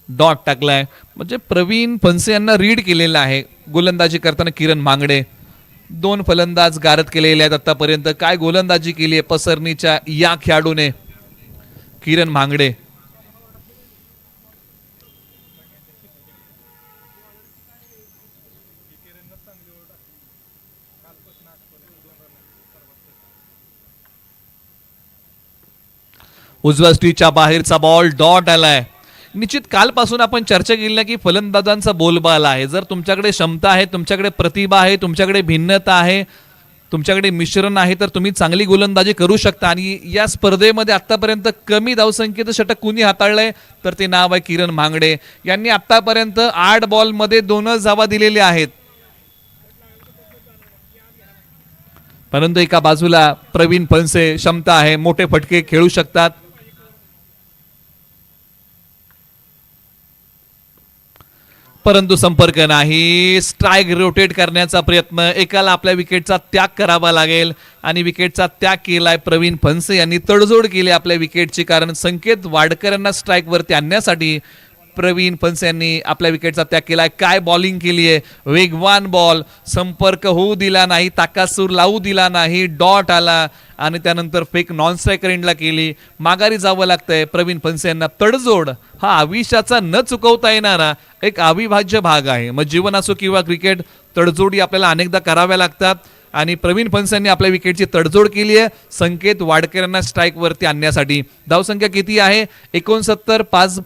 डॉट टाकलाय. म्हणजे प्रवीण फणसे यांना रीड केलेला आहे. गोलंदाजी करताना किरण महांगडे 2 फलंदाज गारद केलेले आहेत आतापर्यंत. काय गोलंदाजी केली आहे पसरणीच्या या खेळाडूने किरण महांगडे. उजव्या स्टीच्या बाहेरचा बॉल डॉट आलाय. निश्चित कालपासून आपण चर्चा केली ना की फलंदाजांचा बोलबाल आहे. जर तुमच्याकडे क्षमता आहे, तुमच्याकडे प्रतिभा आहे, तुमच्याकडे भिन्नता आहे, तुमच्याकडे मिश्रण आहे, तर तुम्ही चांगली गोलंदाजी करू शकता. आणि या स्पर्धेमध्ये आतापर्यंत कमी धावसंख्येचं षटक कुणी हाताळलंय तर ते नाव आहे किरण महांगडे. यांनी आतापर्यंत 8 बॉलमध्ये 2 धावा दिलेल्या आहेत. परंतु एका बाजूला प्रवीण फणसे क्षमता आहे, मोठे फटके खेळू शकतात. परंतु संपर्क नाही. स्ट्राइक रोटेट करण्याचा प्रयत्न, एकाला आपल्या विकेटचा त्याग करावा लागेल आणि विकेटचा त्याग केलाय प्रवीण फणसे यांनी. तडजोड केली आपल्या विकेटची, कारण संकेत वाडकर यांना स्ट्राइक वरती आणण्यासाठी प्रवीण फणसे यांनी आपल्या विकेटचा त्याग केलाय. काय बॉलिंग केली आहे, वेगवान बॉल, संपर्क होऊ दिला नाही, ताकासूर लावू दिला नाही, डॉट आला आणि त्यानंतर फेक नॉन स्ट्रायकर एंडला केली. माघारी जावं लागतंय प्रवीण फणसे यांना. तडजोड हा आयुष्याचा न चुकवता येणारा एक अविभाज्य भाग आहे. मग जीवन असो किंवा क्रिकेट, तडजोडी आपल्याला अनेकदा कराव्या लागतात आणि प्रवीण फणसे यांनी आपल्या विकेटची तडजोड केली आहे संकेत वाडकर यांना स्ट्राइक वरती आणण्यासाठी. धावसंख्या किती आहे 69. 5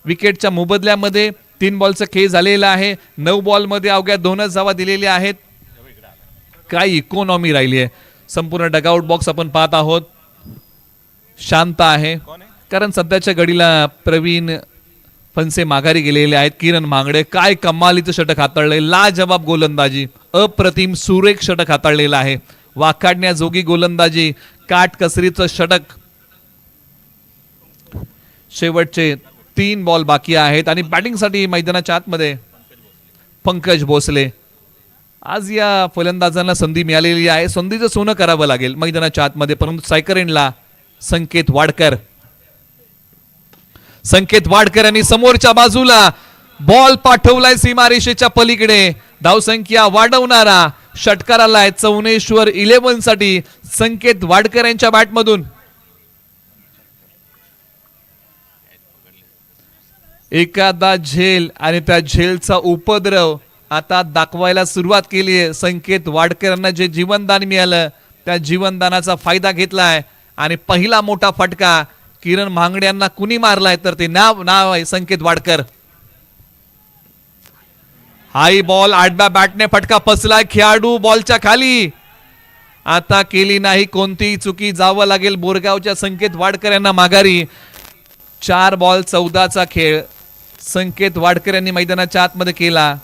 विकेटच्या मोबदल्यामध्ये 3 बॉलचा खेळ झालेला आहे. 9 बॉलमध्ये अवघ्या 2च धावा दिलेल्या आहेत. काय इकॉनॉमी राहिली आहे. संपूर्ण डगआउट बॉक्स आपण पाहत आहोत, शांत आहे, कारण सध्याच्या घडीला प्रवीण फणसे माघारी गेलेले आहेत. किरण महांगडे काय कमालीचं षटक हाताळलंय, लाजवाब गोलंदाजी, अप्रतिम सुरेख षटक हाताळलेलं आहे. वाखाडण्याजोगी गोलंदाजी, काटकसरीचं षटक. शेवटचे 3 बॉल बाकी आहेत आणि बॅटिंगसाठी मैदानाच्या आतमध्ये पंकज भोसले. आज या फलंदाजांना संधी मिळालेली आहे, संधीचं सोनं करावं लागेल मैदानाच्या आतमध्ये. परंतु स्ट्रायकर एंडला संकेत वाडकर. संकेत वाडकर यांनी समोरच्या बाजूला बॉल पाठवलाय सीमारेषेच्या पलीकडे. धावसंख्या वाढवणारा षटकार आलाय चौनेश्वर 11 साठी संकेत वाडकर यांच्या बॅटमधून. एखादा झेल आणि त्या झेलचा उपद्रव आता दाखवायला सुरुवात केली आहे. संकेत वाडकर यांना जे जीवनदान मिळालं त्या जीवनदानाचा फायदा घेतलाय आणि पहिला मोठा फटका किरण महांगडे यांना कुणी मारलाय तर ते नाव आहे संकेत वाडकर. हाई बॉल, आडव्या बॅटने फटका फसलाय, खेळाडू बॉलच्या खाली. आता केली नाही कोणतीही चुकी, जावं लागेल बोरगावच्या संकेत वाडकर यांना माघारी. 4 बॉल 14चा खेळ संकेत वाडकर यांनी मैदानाच्या आतमध्ये केला.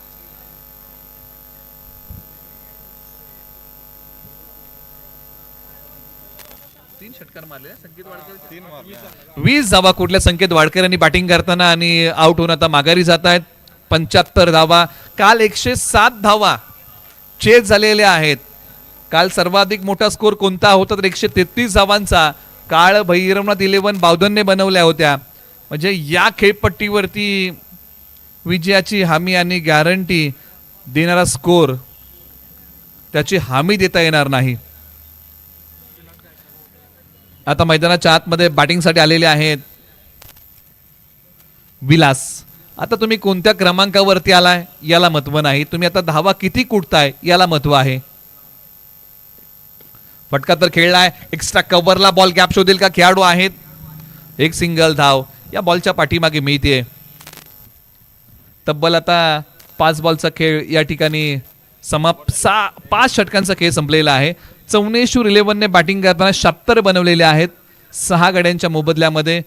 तीन षटकार मारले संकेत वाडकर. 20 धावा कुठल्या संकेत वाडकर यांनी बॅटिंग करताना आणि आउट होऊन आता माघारी जात आहेत. 75 धावा. काल 107 धावा चेज झालेल्या आहेत. काल सर्वाधिक मोठा स्कोर कोणता होता तर 133 धावांचा काळ भैरवनाथ 11 बावधनने बनवल्या होत्या. म्हणजे या खेळपट्टीवरती विजयाची हमी आणि गॅरंटी देणारा स्कोर त्याची हमी देता येणार नाही. आता मैदानाच्या आतमध्ये बॅटिंगसाठी आलेले आहेत विलास. आता तुम्ही कोणत्या क्रमांकावरती आलाय याला महत्व नाही, तुम्ही आता धावा किती कुटताय याला महत्व आहे. फटका तर खेळलाय, एक्स्ट्रा कव्हरला बॉल गॅप शोधेल का खेळाडू आहेत. एक सिंगल धाव या बॉलच्या पाठीमागे मिळते. तब्बल आता 5 बॉलचा खेळ या ठिकाणी समाप्त. 5 षटकांचा खेळ संपलेला आहे. चौनेश्वर 11 ने बॅटिंग करताना 76 बनवलेले आहेत 6 गड्यांच्या मोबदल्यामध्ये.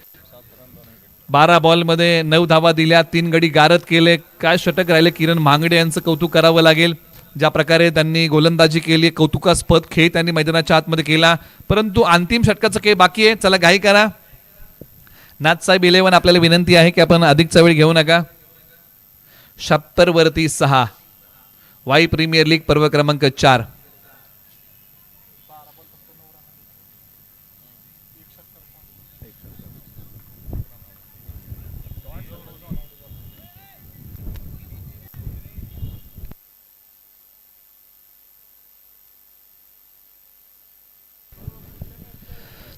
12 बॉलमध्ये 9 धावा दिल्या, 3 गडी गारद केले. काय षटक राहिले. किरण मांगडे यांचं कौतुक करावं लागेल. ज्या प्रकारे त्यांनी गोलंदाजी केली, कौतुकास्पद खेळ त्यांनी मैदानाच्या आतमध्ये केला. परंतु अंतिम षटकाचं खेळ बाकी आहे. चला घाई करा. नाथसाहेब 11 आपल्याला विनंती आहे की आपण अधिकचा वेळ घेऊ नका. 76 वरती 6. वाई प्रीमियर लीग पर्व क्रमांक 4.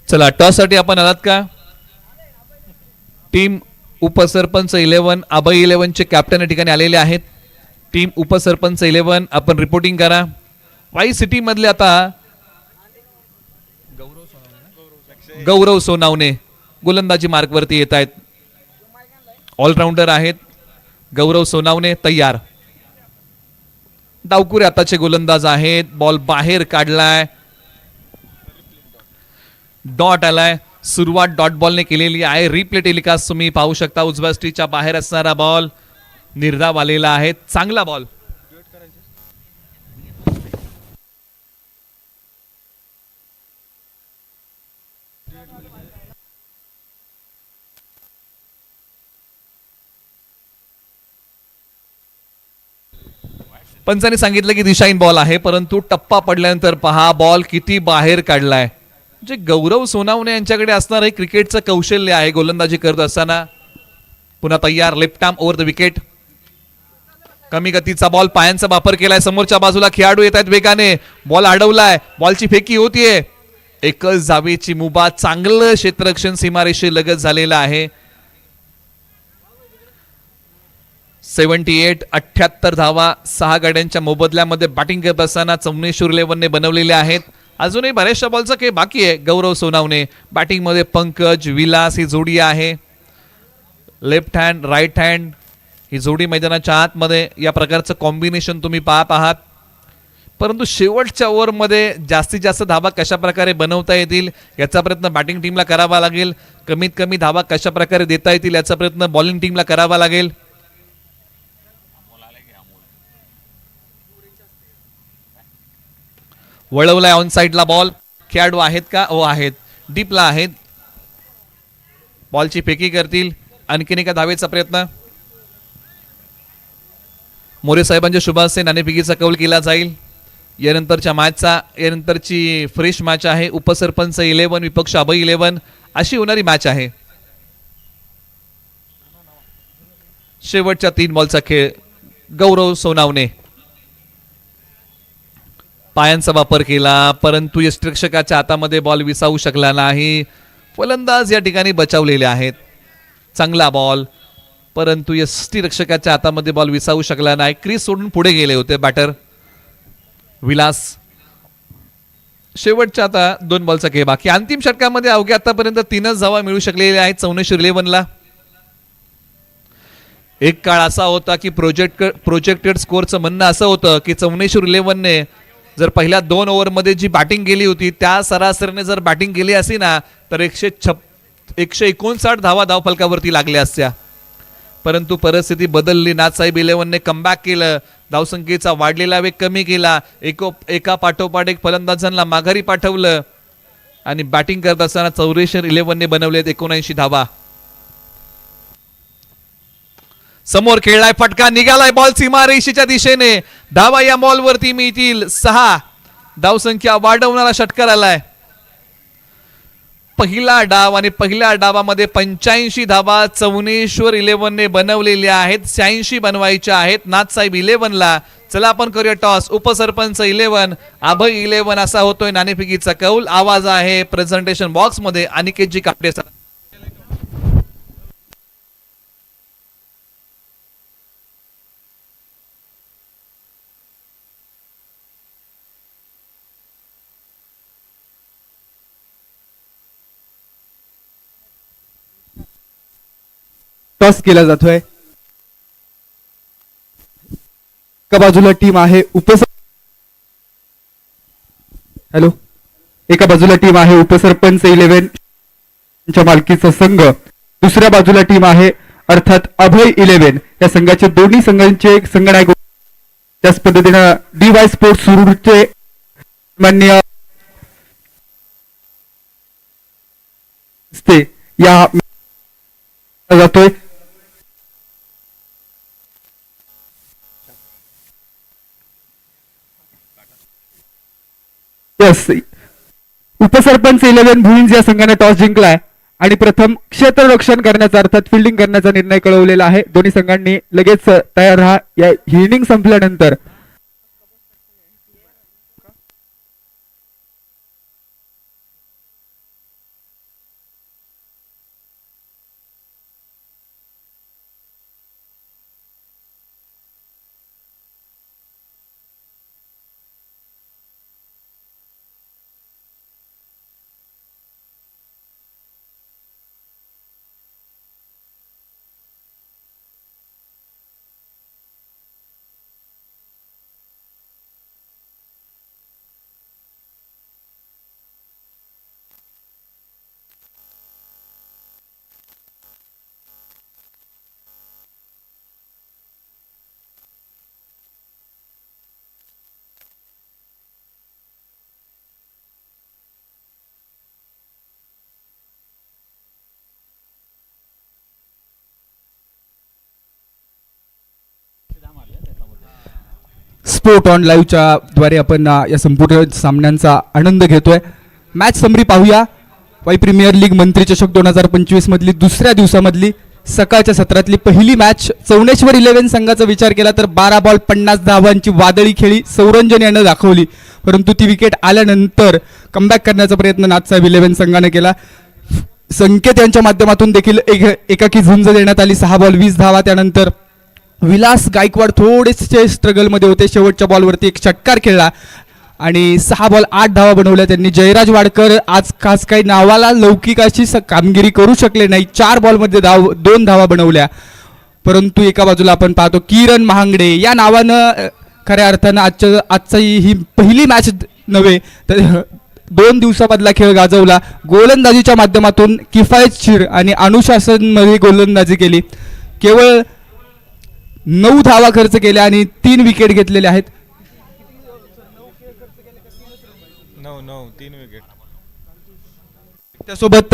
चला टॉस साठी आपण आलात का? टीम उपसरपंच 11 अभय 11 चे कॅप्टन या ठिकाणी आलेले आहेत. टीम उपसरपंच 11 आपण रिपोर्टिंग करा. वाई सिटी मधले आता गौरव सोनावणे गोलंदाजी मार्कवरती येत आहेत. ऑलराऊंडर आहेत गौरव सोनावणे. तयार. डावकुरे आताचे गोलंदाज आहेत. बॉल बाहेर काढलाय. डॉट आलाय. सुरुवात डॉट बॉलने केलेली आहे. रिप्ले टेलिकास्ट तुम्ही पाहू शकता. उजव्या स्टीच्या बाहेर असणारा बॉल निर्धाव आलेला आहे. चांगला बॉल. पंचांनी सांगितलं की दिशाहीन बॉल आहे, परंतु टप्पा पडल्यानंतर पहा बॉल किती बाहेर काढलाय. जे गौरव सोनावणे यांच्याकडे असणार हे क्रिकेटचं कौशल्य आहे गोलंदाजी करत असताना. पुन्हा तयार. Left arm over the wicket. कमी गतीचा बॉल. पायांचा वापर केलाय. समोरच्या बाजूला खेळाडू येत आहेत वेगाने. बॉल अडवलाय. बॉलची फेकी होतीये. एकच जावेची मुभा. चांगलं क्षेत्ररक्षण सीमारेषे लगत झालेलं आहे. 78 धावा 6 गाड्यांच्या मोबदल्यामध्ये बॅटिंग करत असताना चौनेश्वर 11ने बनवलेले आहेत. अजूनही बऱ्याचशा बॉलचं काही बाकी आहे. गौरव सोनावणे बॅटिंग मध्ये. पंकज विलास ही जोडी आहे. लेफ्ट हँड राईट हँड ही जोडी मैदानाच्या आतमध्ये. या प्रकारचं कॉम्बिनेशन तुम्ही पाहत आहात. परंतु शेवटच्या ओव्हरमध्ये जास्तीत जास्त धावा कशा प्रकारे बनवता येतील याचा प्रयत्न बॅटिंग टीमला करावा लागेल. कमीत कमी धावा कशा प्रकारे देता येतील याचा प्रयत्न बॉलिंग टीमला करावा लागेल. वळवलाय ऑन साइडला बॉल. खेळाडू आहेत का? हो आहेत. डीपला आहेत. बॉलची फेकी करतील. आणखीन एका धावेचा प्रयत्न. मोरे साहेबांच्या शुभ हस्ते नाणेफेकीचा कौल केला जाईल. यानंतरच्या मॅचचा यानंतरची फ्रेश मॅच आहे. उपसरपंच 11 विपक्ष अभय 11 अशी होणारी मॅच आहे. शेवटच्या 3 बॉलचा खेळ. गौरव सोनावणे पायांचा वापर केला, परंतु यष्टिरक्षकाच्या हातामध्ये बॉल विसावू शकला नाही. फलंदाज या ठिकाणी बचावलेले आहेत. चांगला बॉल, परंतु यष्टिरक्षकाच्या हातामध्ये बॉल विसावू शकला नाही. क्रीज सोडून पुढे गेले होते बॅटर विलास. शेवटच्या आता 2 बॉलचा खेळ बाकी. अंतिम षटकामध्ये अवघ्या आतापर्यंत 3च धावा मिळू शकलेल्या आहेत चौनेश्वर 11ला. एक काळ असा होता की प्रोजेक्टेड स्कोअरचं म्हणणं असं होतं की चौनेश्वर 11ने जर पहिल्या 2 ओव्हरमध्ये जी बॅटिंग केली होती त्या सरासरीने जर बॅटिंग केली असती ना तर 159 धावा धावफलकावरती लागल्या असत्या. परंतु परिस्थिती बदलली. नाथसाहेब 11ने कमबॅक केलं. धावसंख्येचा वाढलेला वेग कमी केला. एका पाठोपाठ एक फलंदाजांना माघारी पाठवलं आणि बॅटिंग करत असताना चौरेश्वर 11ने बनवलेत 79 धावा. समोर खेळलाय फटका, निघालाय बॉल सीमारेषेच्या दिशेने. धावा या बॉल वरती मिळतील 6. धावसंख्या वाढवणारा षटकार आलाय. पहिला डाव आणि पहिल्या डावामध्ये 85 धावा चौनेश्वर 11ने बनवलेल्या आहेत. 86 बनवायच्या आहेत नाथसाहेब 11ला. चला आपण करूया टॉस. उपसरपंच 11 अभय 11 असा होतोय नाणेफेकीचा कौल. आवाज आहे प्रेझेंटेशन बॉक्स मध्ये अनिकेतजी कापडे. टॉस केला जातोय. एका बाजूला टीम आहे एका बाजूला टीम आहे उपसरपंच 11 च्या मालकीचा संघ. दुसऱ्या बाजूला टीम आहे अर्थात अभय 11 या संघाचे दोन्ही संघांचे संघनायक त्याच पद्धतीनं DY स्पोर्ट्स सुरूरचे मान्य या जातोय. यस, उपसरपंच 11 भुईंज या संघाने टॉस जिंकलाय आणि प्रथम क्षेत्ररक्षण करण्याचा अर्थात फिल्डिंग करण्याचा निर्णय कळवलेला आहे. दोन्ही संघांनी लगेच तयार राहा. या इनिंग संपल्यानंतर स्पोर्ट ऑन लाईव्हच्या द्वारे आपण या संपूर्ण सामन्यांचा आनंद घेतोय. मॅच समरी पाहूया. वाई प्रीमियर लीग मंत्री चषक 2025 मधली दुसऱ्या दिवसामधली सकाळच्या सत्रातली पहिली मॅच चौनेश्वर 11 संघाचा विचार केला तर 12 बॉल 50 धावांची वादळी खेळी सौरंजन यानं दाखवली, परंतु ती विकेट आल्यानंतर कमबॅक करण्याचा प्रयत्न नाथसाहेब 11 संघाने केला. संकेत यांच्या माध्यमातून देखील एकाकी झुंज देण्यात आली. 6 बॉल 20 धावा. त्यानंतर विलास गायकवाड थोडेसे स्ट्रगलमध्ये होते. शेवटच्या बॉलवरती एक षटकार खेळला आणि 6 बॉल 8 धावा बनवल्या त्यांनी. जयराज वाडकर आज खास काही नावाला लौकिक अशी कामगिरी करू शकले नाही. 4 बॉलमध्ये 2 धावा बनवल्या. परंतु एका बाजूला आपण पाहतो किरण महांगडे या नावानं खऱ्या अर्थानं आजची ही पहिली मॅच नव्हे तर 2 दिवसामधला खेळ गाजवला. गोलंदाजीच्या माध्यमातून किफायतशीर आणि अनुशासनमध्ये गोलंदाजी केली. केवळ 9 धावा खर्च केल्या आणि 3 विकेट घेतलेले आहेत. 3 विकेट. त्यासोबत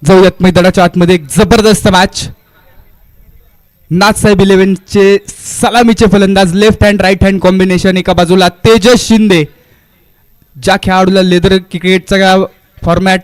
जाऊयात मैदानाच्या आतमध्ये. एक जबरदस्त मॅच. नाथसाहेब 11चे सलामीचे फलंदाज left hand right hand combination. एका बाजूला तेजस शिंदे, ज्या खेळाडूला लेदर क्रिकेटचा फॉर्मॅट,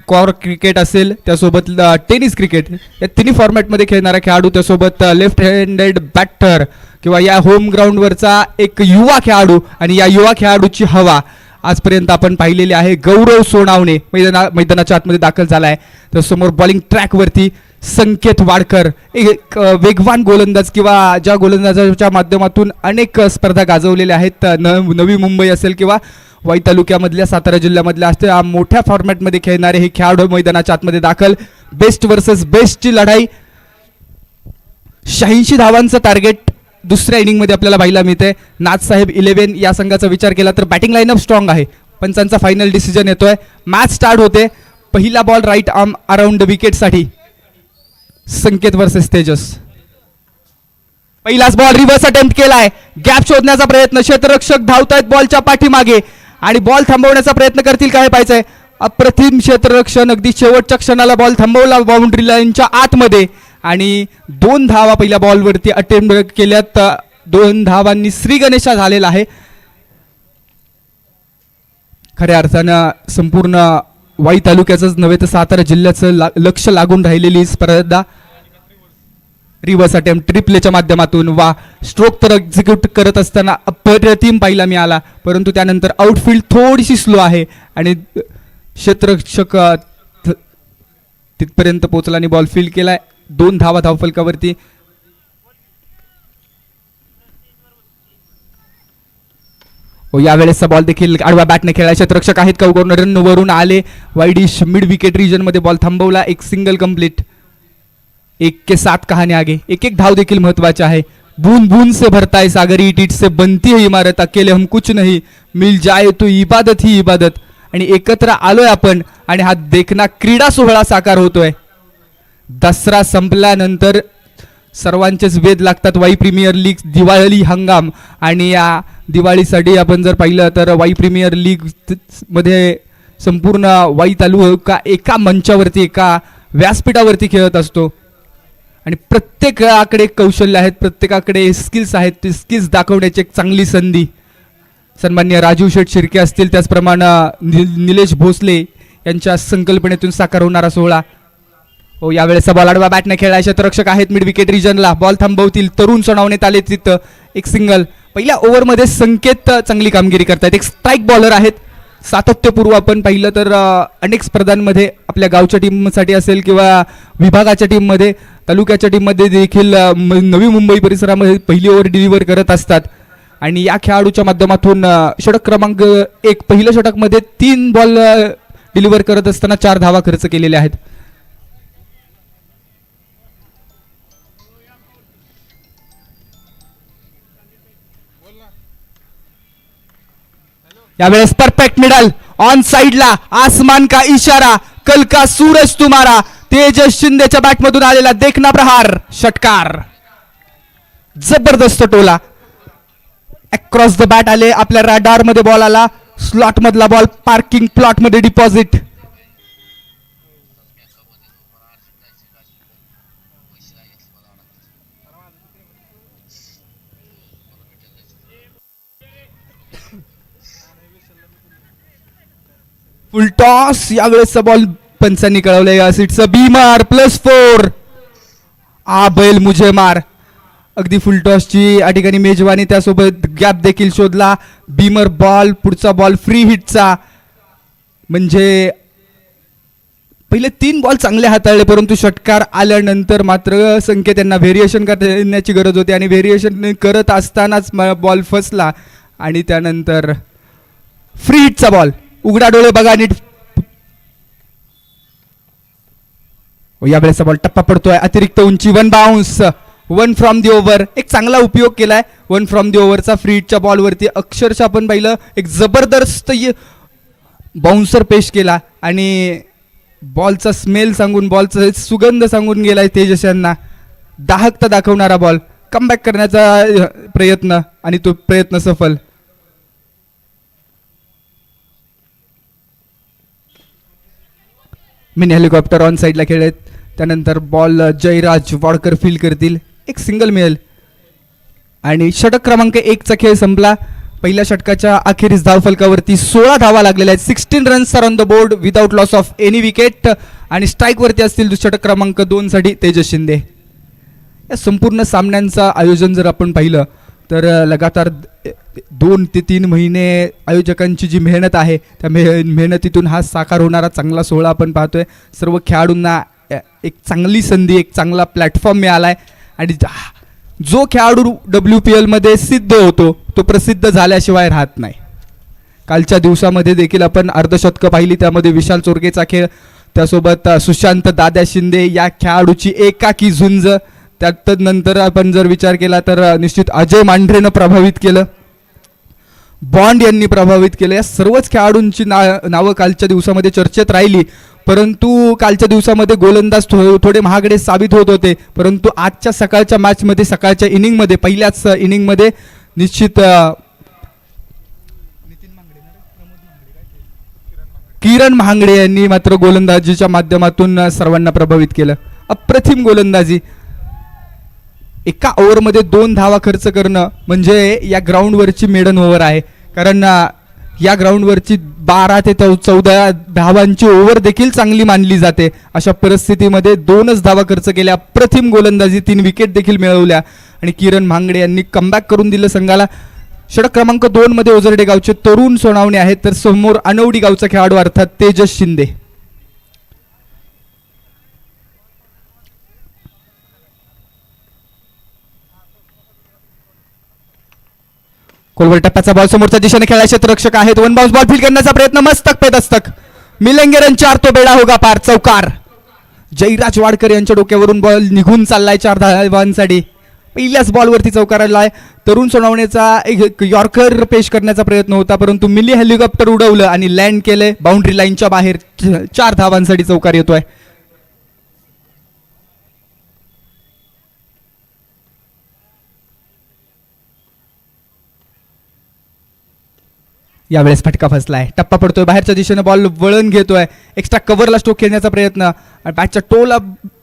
कॉर क्रिकेट असेल, त्यासोबत टेनिस क्रिकेट या तिन्ही फॉर्मॅटमध्ये खेळणारा खेळाडू, त्यासोबत लेफ्ट हँडेड बॅटर किंवा या होम ग्राउंडवरचा एक युवा खेळाडू आणि या युवा खेळाडूची हवा आजपर्यंत आपण पाहिलेली आहे. गौरव सोनावणे मैदानाच्या आतमध्ये दाखल झाला आहे. तर समोर बॉलिंग ट्रॅकवरती संकेत वाडकर, एक वेगवान गोलंदाज किंवा ज्या गोलंदाजाच्या माध्यमातून अनेक स्पर्धा गाजवलेल्या आहेत. नवी मुंबई असेल किंवा वाई तालुक्यामधल्या सातारा जिल्ह्यामधल्या असते मोठ्या फॉर्मॅटमध्ये खेळणारे हे खेळाडू मैदानाच्या आतमध्ये दाखल. बेस्ट वर्सेस बेस्टची लढाई. 86 धावांचं टार्गेट दुसऱ्या इनिंगमध्ये आपल्याला पाहायला मिळते. नाथसाहेब 11 या संघाचा विचार केला तर बॅटिंग लाईनअप स्ट्रॉंग आहे. पंचांचा फायनल डिसिजन येतोय. मॅच स्टार्ट होते. पहिला बॉल राईट आर्म अराउंड विकेटसाठी संकेत वर्सेस तेजस. पहिलाच बॉल रिव्हर्स अटेम्प्ट केलाय. गॅप शोधण्याचा प्रयत्न. क्षेत्ररक्षक धावतायत बॉलच्या पाठीमागे आणि बॉल थांबवण्याचा प्रयत्न करतील काय पाहायचंय. अप्रतिम क्षेत्ररक्षण. अगदी शेवटच्या क्षणाला बॉल थांबवला बाउंड्री लाईनच्या आतमध्ये आणि 2 धावा पहिल्या बॉलवरती अटेम्प्ट केल्यात. 2 धावांनी श्री गणेशा झालेला आहे. खऱ्या अर्थानं संपूर्ण वाई तालुक्याचंच नव्हे तर सातारा जिल्ह्याचं लक्ष लागून राहिलेली स्पर्धा. रिव्हर्स अटेम्प्ट ट्रिपलेच्या माध्यमातून वा स्ट्रोक तर एक्झिक्यूट करत असताना अप्रतिम पाहिला मी आला, परंतु त्यानंतर आउटफील्ड थोडीशी स्लो आहे आणि क्षेत्ररक्षक तिथपर्यंत पोहोचला आणि बॉल फील्ड केलाय. 2 धावा धावफलकावरती. यावेळेसचा बॉल देखील आडवा बॅटने खेळला. क्षेत्ररक्षक आहेत का रन वरून आले. वाईडिश मिड विकेट रिजन मध्ये बॉल थांबवला. एक सिंगल कंप्लीट. 1 के 7 कहानी आगे. एक धाव देखील महत्वाचे आहे. बूंद बूंद से भरता है सागर, ईट ईट से बनती है इमारत, अकेले हम कुछ नहीं, मिल जाए तो इबादत ही इबादत. आणि एकत्र आलोय आपण आणि हा देखना क्रीडा सोहळा साकार होतोय. दसरा संपल्यानंतर सर्वांचेच वेध लागतात. वाई प्रीमियर लीग दिवाळी हंगाम आणि या दिवाळीसाठी आपण जर पाहिलं तर वाई प्रीमियर लीग मध्ये संपूर्ण वाई तालुका एका मंचावरती एका व्यासपीठावरती खेळत असतो आणि प्रत्येकाकडे कौशल्य आहेत, प्रत्येकाकडे स्किल्स आहेत. ते स्किल्स दाखवण्याची एक चांगली संधी सन्मान्य राजीव शेठ शिर्के असतील, त्याचप्रमाणे निलेश भोसले यांच्या संकल्पनेतून साकार होणारा सोहळा. हो, यावेळेस बॉल आडवा बॅटने खेळला. क्षेत्ररक्षक आहेत मिड विकेट रिजनला. बॉल थांबवतील. तरुण सोनावण्यात आले तिथं. एक सिंगल. पहिल्या ओव्हरमध्ये संकेत चांगली कामगिरी करतायत. एक स्ट्राईक बॉलर आहेत. सातत्यपूर्व आपण पाहिलं तर अनेक स्पर्धांमध्ये आपल्या गावच्या टीमसाठी असेल किंवा विभागाच्या टीममध्ये तालुक्याच्या टीममध्ये देखील नवी मुंबई परिसरामध्ये पहिली ओव्हर डिलिव्हर करत असतात. आणि या खेळाडूच्या माध्यमातून षटक क्रमांक 1 पहिल्या षटकमध्ये 3 बॉल डिलिव्हर करत असताना 4 धावा खर्च केलेल्या आहेत. यावेळेस परफेक्ट मिडल ऑन साइडला. आसमान का इशारा, कल का सूरज तुम्हारा. तेजस शिंदेच्या बॅटमधून आलेला देखना प्रहार, षटकार. जबरदस्त टोला. अक्रॉस द बॅट आले. आपल्या रडार मध्ये बॉल आला. स्लॉट मधला बॉल पार्किंग प्लॉट मध्ये डिपॉझिट. Full toss. यावेळेसचा बॉल पंचांनी कळवलंय. It's a beamer +4. आ बैल मुझे मार. अगदी फुल टॉसची या ठिकाणी मेजवानी, त्यासोबत गॅप देखील शोधला. Beamer ball. पुढचा बॉल फ्री हिटचा. म्हणजे पहिले 3 बॉल चांगले हाताळले, परंतु षटकार आल्यानंतर मात्र संकेत यांना व्हेरिएशन करण्याची गरज होती आणि व्हेरिएशन करत असतानाच बॉल फसला आणि त्यानंतर फ्री हिटचा बॉल. उघडा डोळे बघा नीट. यावेळेचा बॉल टप्पा पडतोय. अतिरिक्त उंची. 1 बाउन्स. 1 from the over. एक चांगला उपयोग केलाय 1 फ्रॉम दी ओव्हरचा. फ्री हिटच्या बॉलवरती अक्षरशः आपण पाहिलं एक जबरदस्त बाउन्सर पेश केला आणि बॉलचा स्मेल सांगून, बॉलचा सुगंध सांगून गेलाय तेजस यांना. दाहकता दाखवणारा बॉल. कमबॅक करण्याचा प्रयत्न आणि तो प्रयत्न सफल. मिनी हेलिकॉप्टर ऑन साईडला खेळत. त्यानंतर बॉल जयराज वाडकर फील्ड करतील. एक सिंगल मिळेल आणि षटक क्रमांक 1चा खेळ संपला. पहिल्या षटकाच्या अखेरीस धावफलकावरती 16 धावा लागलेल्या आहेत. 16 runs are on the board without loss of any wicket. आणि स्ट्राईक वरती असतील षटक क्रमांक 2 साठी तेजस शिंदे. या संपूर्ण सामन्यांचं आयोजन जर आपण पाहिलं तर लगातार 2 ते 3 महिने आयोजकांची जी मेहनत आहे त्या मेहनतीतून हा साकार होणारा चांगला सोहळा आपण पाहतोय. सर्व खेळाडूंना एक चांगली संधी, एक चांगला प्लॅटफॉर्म मिळालाय आणि जो खेळाडू WPL मध्ये सिद्ध होतो तो प्रसिद्ध झाल्याशिवाय राहत नाही. कालच्या दिवसामध्ये देखील आपण अर्धशतकं पाहिली, त्यामध्ये विशाल चोरगेचा खेळ, त्यासोबत सुशांत दादा शिंदे या खेळाडूची एकाकी झुंज. त्यात नंतर आपण जर विचार केला तर निश्चित अजय मांढरेनं प्रभावित केलं, बॉन्ड यांनी प्रभावित केलं. या सर्वच खेळाडूंची नावं कालच्या दिवसामध्ये चर्चेत राहिली. परंतु कालच्या दिवसामध्ये गोलंदाज थोडे महागडे साबित होत होते. परंतु आजच्या सकाळच्या मॅचमध्ये, सकाळच्या इनिंगमध्ये, पहिल्याच इनिंगमध्ये निश्चित किरण महांगडे यांनी मात्र गोलंदाजीच्या माध्यमातून सर्वांना प्रभावित केलं. अप्रतिम गोलंदाजी. एका ओव्हरमध्ये 2 धावा खर्च करणं म्हणजे या ग्राउंडवरची मेडन ओव्हर आहे. कारण या ग्राउंडवरची 12 ते 14 धावांची ओव्हर देखील चांगली मानली जाते. अशा परिस्थितीमध्ये 2च धावा खर्च केल्या, अप्रतिम गोलंदाजी, 3 विकेट देखील मिळवल्या आणि किरण भांगडे यांनी कमबॅक करून दिलं संघाला. षटक क्रमांक 2 मध्ये ओझरडे गावचे तरुण सोनावणे आहेत, तर समोर अनवडी गावचा खेळाडू अर्थात तेजस शिंदे. खोलवर टप्प्याचा बॉल समोरच्या दिशेने खेळायचे क्षेत्ररक्षक आहेत. 1 बाउन्स बॉल फील्ड करण्याचा प्रयत्न, मस्तक पे दस्तक, मिलेंगे रन 4 तो बेडा होगा पार, चौकार. जयराज वाडकर यांच्या डोक्यावरून बॉल निघून चाललाय 4 धावांसाठी. पहिल्याच बॉलवरती चौकार आलाय. तरुण सोनावणेचा एक यॉर्कर पेश करण्याचा प्रयत्न होता, परंतु मिली हेलिकॉप्टर उडवलं आणि लँड केले बाउंड्री लाईनच्या बाहेर. 4 धावांसाठी चौकार येतोय. यावेळेस फटका फसलाय, टप्पा पडतोय, बाहेरच्या दिशेने बॉल वळण घेतोय, एक्स्ट्रा कव्हरला स्ट्रोक खेळण्याचा प्रयत्न आणि बॅटच्या टोला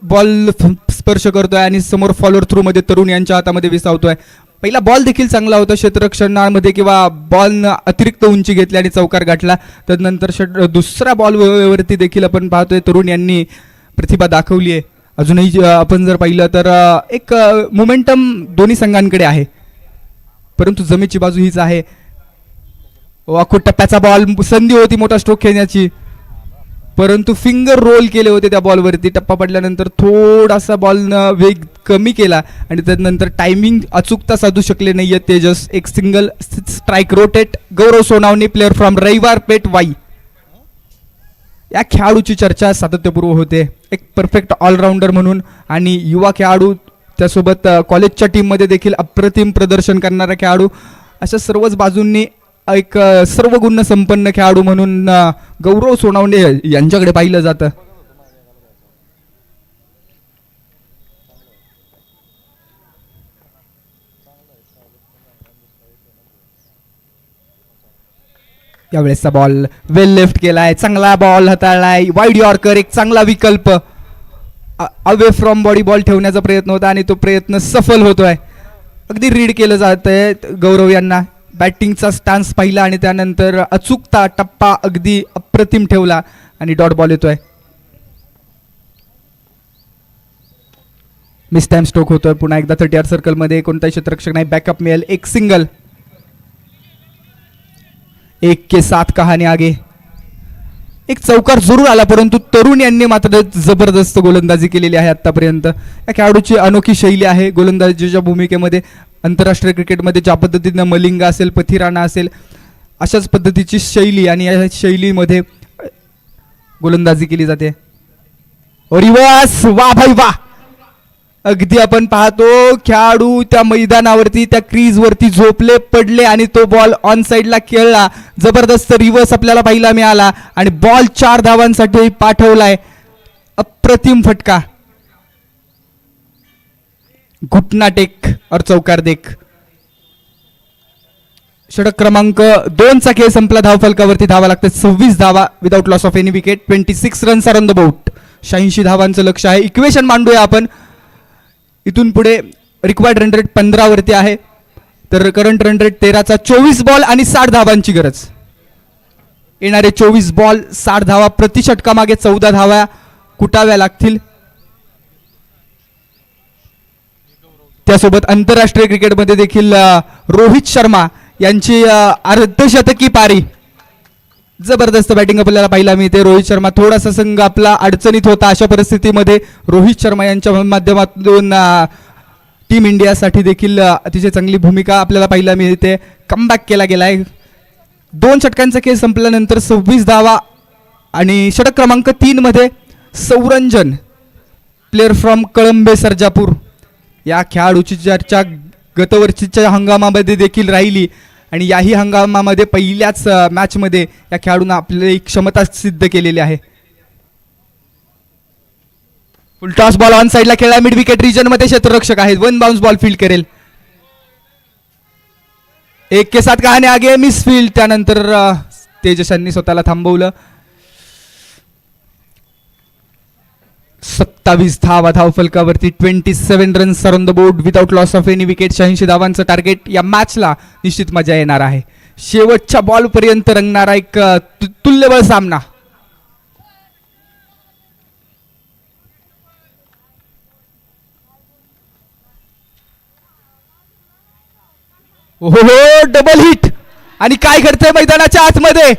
बॉल स्पर्श करतोय आणि समोर फॉलोअर थ्रू मध्ये तरुण यांच्या हातामध्ये विसावतोय. पहिला बॉल देखील चांगला होता क्षेत्ररक्षणामध्ये किंवा बॉल अतिरिक्त उंची घेतली आणि चौकार गाठला. त्यानंतर दुसऱ्या बॉलवरती देखील आपण पाहतोय तरुण यांनी प्रतिभा दाखवली आहे. अजूनही आपण जर पाहिलं तर एक मोमेंटम दोन्ही संघांकडे आहे, परंतु जमेची बाजू हीच आहे. आखो टप्प्याचा बॉल, संधी होती मोठा स्ट्रोक खेळण्याची, परंतु फिंगर रोल केले होते त्या बॉलवरती. टप्पा पडल्यानंतर थोडासा बॉलनं वेग कमी केला आणि त्यानंतर टायमिंग अचूकता साधू शकले नाहीये तेजस. एक single strike rotate. Gaurav Sonawane, player from रविवार पेठ वाई. या खेळाडूची चर्चा सातत्यपूर्व होते, एक परफेक्ट ऑलराऊंडर म्हणून आणि युवा खेळाडू, त्यासोबत कॉलेजच्या टीममध्ये देखील अप्रतिम प्रदर्शन करणारा खेळाडू. अशा सर्वच बाजूंनी एक सर्व गुण संपन्न खेळाडू म्हणून गौरव सोनावणे यांच्याकडे पाहिलं जातं. यावेळेसचा बॉल वेल लेफ्ट केलाय, चांगला बॉल हाताळलाय, वाईड यॉर्कर, एक चांगला विकल्प. अवे फ्रॉम बॉडी बॉल ठेवण्याचा प्रयत्न होता आणि तो प्रयत्न सफल होतोय. अगदी रीड केलं जातंय गौरव यांना. बॅटिंगचा स्टान्स पाहिला आणि त्यानंतर अचूकता, टप्पा अगदी अप्रतिम ठेवला आणि डॉट बॉल येतोय. मिस टाइम स्ट्रोक होतोय पुन्हा एकदा 30 सर्कल मध्ये. कोणताही क्षेत्ररक्षक नाही, बॅकअप मिळेल. एक सिंगल. 1 के 7 कहाणी आगे. एक चौकार जरूर आला, परंतु तरुण यांनी मात्र जबरदस्त गोलंदाजी केलेली आहे आतापर्यंत. या खेळाडूची अनोखी शैली आहे गोलंदाजीच्या भूमिकेमध्ये. आंतरराष्ट्रीय क्रिकेटमध्ये ज्या पद्धतीनं मलिंगा असेल, पथिराणा असेल, अशाच पद्धतीची शैली आणि या शैलीमध्ये गोलंदाजी केली जाते. रिवर्स, वा भाई वा. अगदी आपण पाहतो खेळाडू त्या मैदानावरती, त्या क्रीज वरती झोपले, पडले आणि तो बॉल ऑन साइडला खेळला. जबरदस्त रिवर्स आपल्याला पाहायला मिळाला आणि बॉल 4 धावांसाठी पाठवलाय. अप्रतिम फटका. घुटना टेक और चौकार देख. षटक क्रमांक 2 चा खेळ संपला. धाव फलकावरती धावा लागतात 26 धावा without loss of any wicket. 26 runs are on the board. 86 धावांचं लक्ष आहे. इक्वेशन मांडूया आपण. इथून पुढे रिक्वायर्ड रन रेट 15 वरती आहे, तर करंट रन रेट 13चा. 24 बॉल आणि 60 धावांची गरज. येणारे 24 बॉल 60 धावा, प्रति षटकामागे 14 धावा कुटाव्या लागतील. त्यासोबत आंतरराष्ट्रीय क्रिकेटमध्ये देखील रोहित शर्मा यांची अर्धशतकी पारी. जबरदस्त बॅटिंग आपल्याला पाहायला मिळते. रोहित शर्मा, थोडासा संघ आपला अडचणीत होता, अशा परिस्थितीमध्ये रोहित शर्मा यांच्या माध्यमातून टीम इंडियासाठी देखील अतिशय चांगली भूमिका आपल्याला पाहायला मिळते. कमबॅक केला गेलाय. 2 षटकांचा खेळ संपल्यानंतर 26 धावा आणि षटक क्रमांक 3 मध्ये सौरंजन, प्लेअर फ्रॉम कळंबे सर्जापूर. या खेळाडूची चर्चा गतवर्षीच्या हंगामामध्ये देखील राहिली आणि याही हंगामामध्ये पहिल्याच मॅचमध्ये या खेळाडूंना आपली क्षमता सिद्ध केलेली आहे. फुल टॉस बॉल ऑन साइडला खेळला. मिड विकेट रिजन मध्ये क्षेत्ररक्षक आहेत. 1 बाउन्स बॉल फील्ड करेल. 1 के 7 कहाणी आगे. Miss field. त्यानंतर तेजसांनी स्वतःला थांबवलं. 27 धावा धावफलकावरती, 27 runs on the board without loss of any wicket. 86 धावांचं टार्गेट. या मॅचला निश्चित मजा येणार आहे. शेवटच्या बॉल पर्यंत रंगणारा एक तुल्यबळ सामना. ओहो, डबल हिट. आणि काय घडतंय मैदानाच्या आतमध्ये?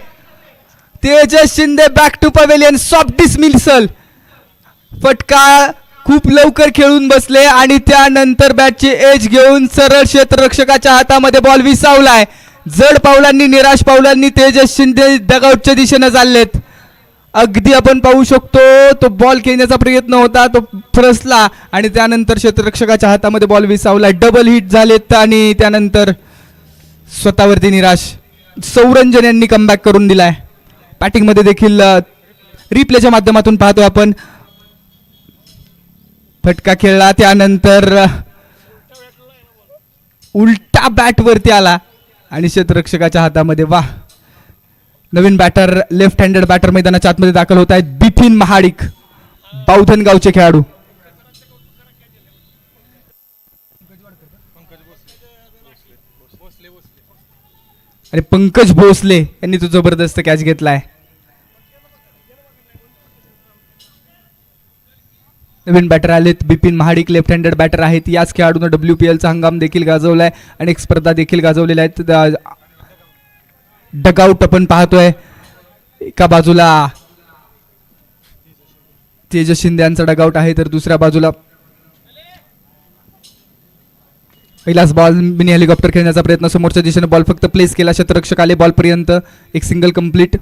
Tejas Shinde back to pavilion, soft dismissal. फटका खूप लवकर खेळून बसले आणि त्यानंतर बॅटची एज घेऊन सरळ क्षेत्ररक्षकाच्या हातामध्ये बॉल विसावलाय. जड पावलांनी, निराश पावलांनी तेजस शिंदे डगआउटच्या दिशेने चाललेत. अगदी आपण पाहू शकतो तो बॉल खेळण्याचा प्रयत्न होता, तो फरसला आणि त्यानंतर क्षेत्ररक्षकाच्या हातामध्ये बॉल विसावला. डबल हिट झालेत आणि त्यानंतर स्वतःवरती निराश. सौरंजन यांनी कमबॅक करून दिलाय. बॅटिंगमध्ये देखील रिप्लेच्या माध्यमातून पाहतो आपण. फटका खेळला, त्यानंतर उलटा बॅट वरती आला आणि क्षेत्ररक्षकाच्या हातामध्ये. वाह, नवीन बॅटर, लेफ्ट हँडेड बॅटर मैदानाच्या आतमध्ये दाखल होत आहेत. बिपिन महाडिक, बावधन गावचे खेळाडू. आणि पंकज भोसले यांनी तो जबरदस्त कॅच घेतलाय. नवीन बॅटर आलेत Bipin Mahadik, left handed batter आहेत. याच खेळाडून WPL चा हंगाम देखील गाजवलाय, अनेक स्पर्धा देखील गाजवलेल्या आहेत. डगआउट आपण पाहतोय. एका बाजूला तेजस शिंदे यांचा डगआउट आहे, तर दुसऱ्या बाजूला पहिलाच बॉल मिनी हेलिकॉप्टर खेळण्याचा प्रयत्न. समोरच्या दिशेने बॉल फक्त प्लेस केला, क्षेत्ररक्षक आले बॉल पर्यंत. एक सिंगल कंप्लीट.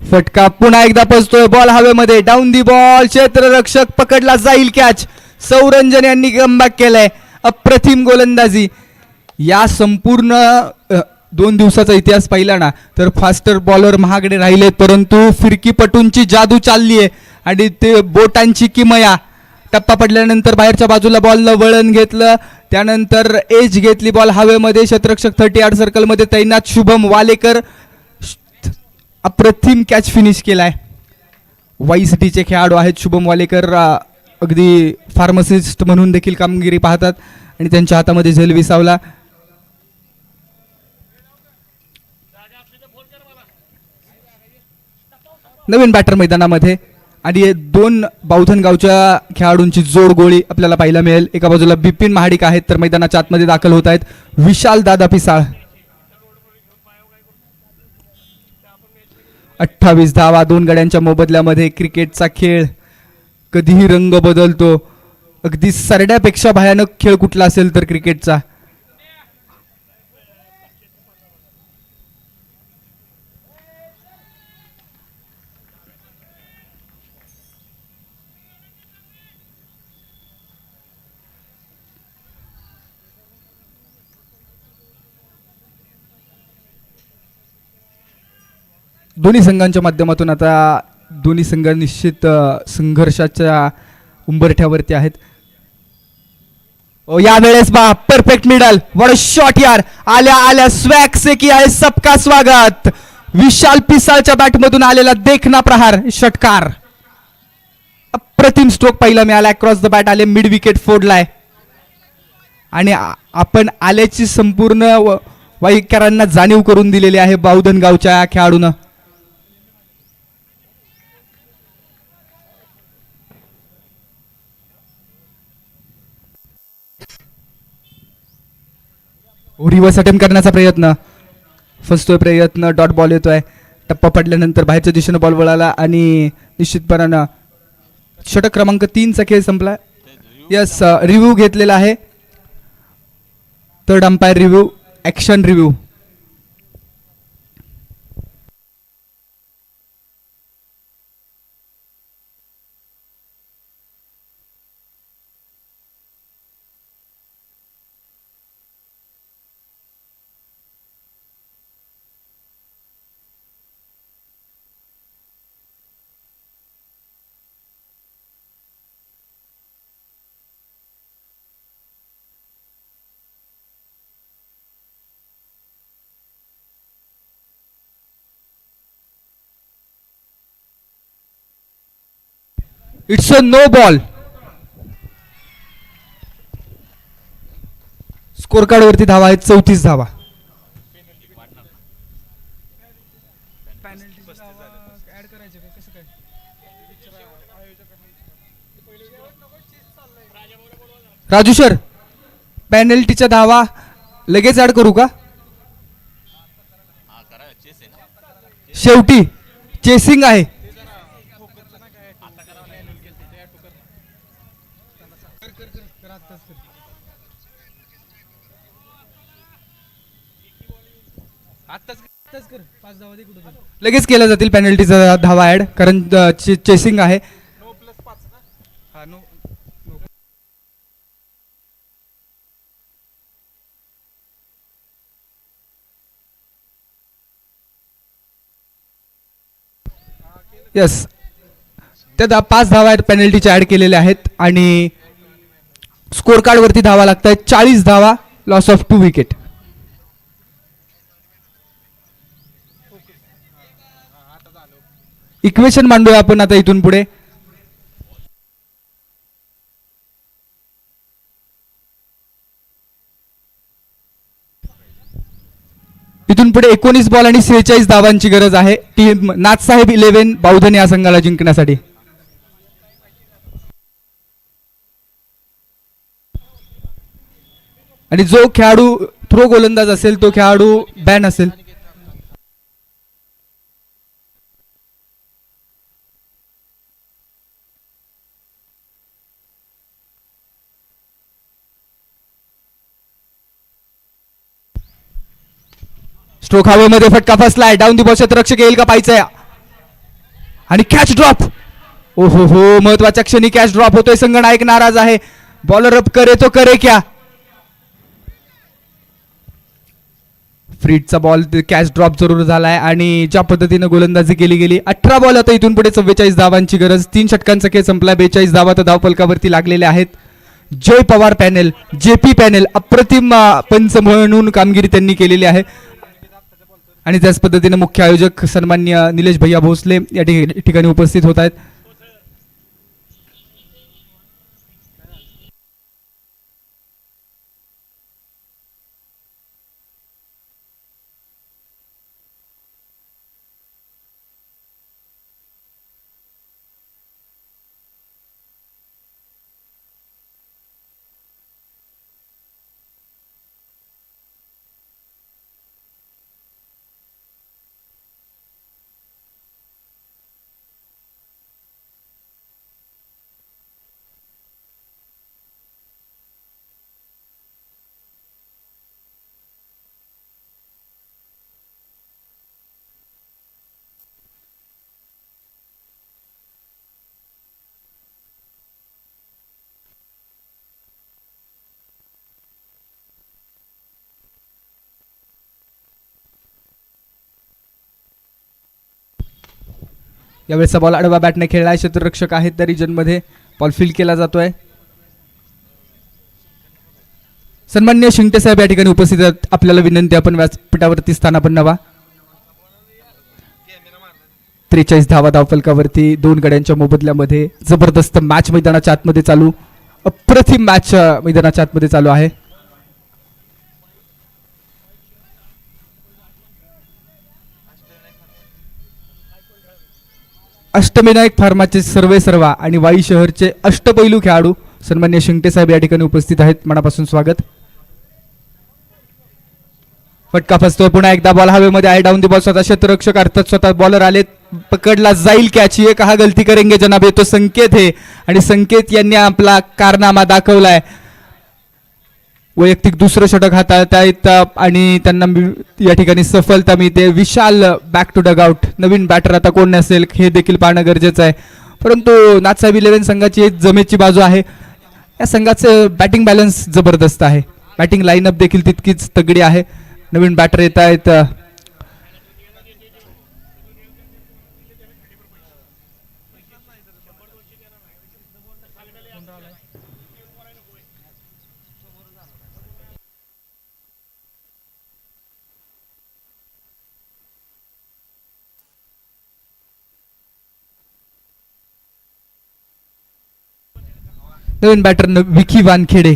फटका पुन्हा एकदा पोचतोय. बॉल हवेमध्ये, डाऊन दी बॉल. क्षेत्ररक्षक पकडला जाईल कॅच. सौरंजन यांनी कमबॅक केलंय. अप्रतिम गोलंदाजी. या संपूर्ण 2 दिवसाचा इतिहास पाहिला ना तर फास्टर बॉलर महागडे राहिलेत, परंतु फिरकीपटूंची जादू चालली आहे आणि ते बोटांची किमया. टप्पा पडल्यानंतर बाहेरच्या बाजूला बॉलनं वळण घेतलं, त्यानंतर एज घेतली, बॉल हवेमध्ये. क्षेत्ररक्षक 30 यार्ड सर्कलमध्ये तैनात. शुभम वालेकर अप्रतिम कॅच फिनिश केलाय. वाई सिटीचे खेळाडू आहेत शुभम वालेकर. अगदी फार्मसिस्ट म्हणून देखील कामगिरी पाहतात आणि त्यांच्या हातामध्ये झेल विसावला. नवीन बॅटर मैदानामध्ये आणि 2 बावधन गावच्या खेळाडूंची जोड गोळी आपल्याला पाहायला मिळेल. एका बाजूला बिपिन महाडिक आहेत, तर मैदानाच्या आतमध्ये दाखल होत आहेत विशाल दादा पिसाळ. 28 धावा 2 गड्यांच्या मोबदल्यामध्ये. क्रिकेटचा खेळ कधीही रंग बदलतो. अगदी सरड्यापेक्षा भयानक खेळ कुठला असेल तर क्रिकेटचा. दोन्ही संघांच्या माध्यमातून आता दोन्ही संघ निश्चित संघर्षाच्या उंबरठ्यावरती आहेत. यावेळेस बा perfect middle. What a shot यार. आल्या आल्या स्वॅग से किया है सबका स्वागत. विशाल पिसाळच्या बॅटमधून आलेला देखना प्रहार, षटकार. अप्रतिम स्ट्रोक पाहिला मिळाला. अक्रॉस द बॅट आले, मिड विकेट फोडलाय आणि आपण आल्याची संपूर्ण वाईकरांना जाणीव करून दिलेली आहे बावधन गावच्या खेळाडूनं. रिव्हर्स अटेम्प्ट करण्याचा प्रयत्न. फसतोय प्रयत्न. डॉट बॉल येतोय. टप्पा पडल्यानंतर बाहेरच्या दिशेने बॉल वळाला आणि निश्चितपणानं षटक क्रमांक 3 चा खेळ संपला. यस, रिव्ह्यू घेतलेला आहे. Third umpire review, action review. It's a no ball. Score card वरती धावा आहेत 34 धावा. राजू सर, पेनल्टीच्या धावा लगेच ऍड करू का? शेवटी चेसिंग आहे. लगेच केल्या जातील पेनल्टीचा धावा ऍड, कारण चेसिंग आहे. यस, त्या 5 धावा पेनल्टीच्या ऍड केलेल्या आहेत आणि स्कोर कार्ड वरती धावा लागत आहेत 40 धावा. Loss of 2 wicket. इक्वेशन मांडूया आपण आता इथून पुढे. इथून पुढे 19 बॉल आणि 46 धावांची गरज आहे टीम नाथसाहेब 11 बावधन या संघाला जिंकण्यासाठी. आणि जो खेळाडू थ्रो गोलंदाज असेल तो खेळाडू बॅन असेल. स्ट्रोक हवेमध्ये फटका फसलाय. डाऊन दी बॉल क्षेत्ररक्षक येईल का पाहायचंय. आणि कॅच ड्रॉप. ओहो हो, महत्वाच्या क्षणी कॅच ड्रॉप होतोय. संघ नायक नाराज आहे. बॉलर अप करे तो करे क्या. फ्रीडचा बॉल कॅच ड्रॉप जरूर झालाय आणि ज्या पद्धतीने गोलंदाजी केली गेली. 18 बॉल आता इथून पुढे 44 धावांची गरज. 3 षटकांचा खेळ संपला. 42 धावा तर धावफलकावरती लागलेल्या आहेत. जय पवार पॅनेल, जेपी पॅनेल अप्रतिम पंच म्हणून कामगिरी त्यांनी केलेली आहे. आणि त्याच पद्धतीने मुख्य आयोजक सन्माननीय निलेश भैया भोसले या ठिकाणी उपस्थित होत आहेत. यावेळेचा बॉल आडवा बॅटने खेळला. क्षेत्ररक्षक आहेत त्या रिजन मध्ये. बॉल फील्ड केला जातोय. सन्माननीय शिंगटे साहेब या ठिकाणी उपस्थित आहेत. आपल्याला विनंती, आपण व्यासपीठावरती स्थानापन्न व्हा. 43 धावा धावफलकावरती 2 गड्यांच्या मोबदल्यामध्ये. जबरदस्त मॅच मैदानाच्या आतमध्ये चालू. अप्रतिम मॅच मैदानाच्या आतमध्ये चालू आहे. अष्टविनायक फार्माचे सर्वेसर्वा आणि वाई शहरचे अष्टपैलू खेळाडू सन्माननीय शिंगटे साहेब या ठिकाणी उपस्थित आहेत. मनापासून स्वागत. फटका फसतोय पुन्हा एकदा. बॉल हवेमध्ये आहे. Down the ball. स्वतः क्षेत्ररक्षक अर्थात स्वतः बॉलर आले. पकडला जाईल कॅच. ये कहा गलती करेंगे जनाब, ये तो संकेत है. आणि संकेत यांनी आपला कारनामा दाखवलाय. वैयक्तिक दुसरं षटक हाताळतायत आणि त्यांना या ठिकाणी सफलता मिळते. Vishal back to dugout. नवीन बॅटर आता कोण नसेल हे देखील पाहणं गरजेचं आहे. परंतु नाथसाहेब 11 संघाची एक जमेची बाजू आहे. या संघाचं बॅटिंग बॅलन्स जबरदस्त आहे. बॅटिंग लाईनअप देखील तितकीच तगडी आहे. नवीन बॅटर येत आहेत. नवीन बॅटर विकी वानखेडे.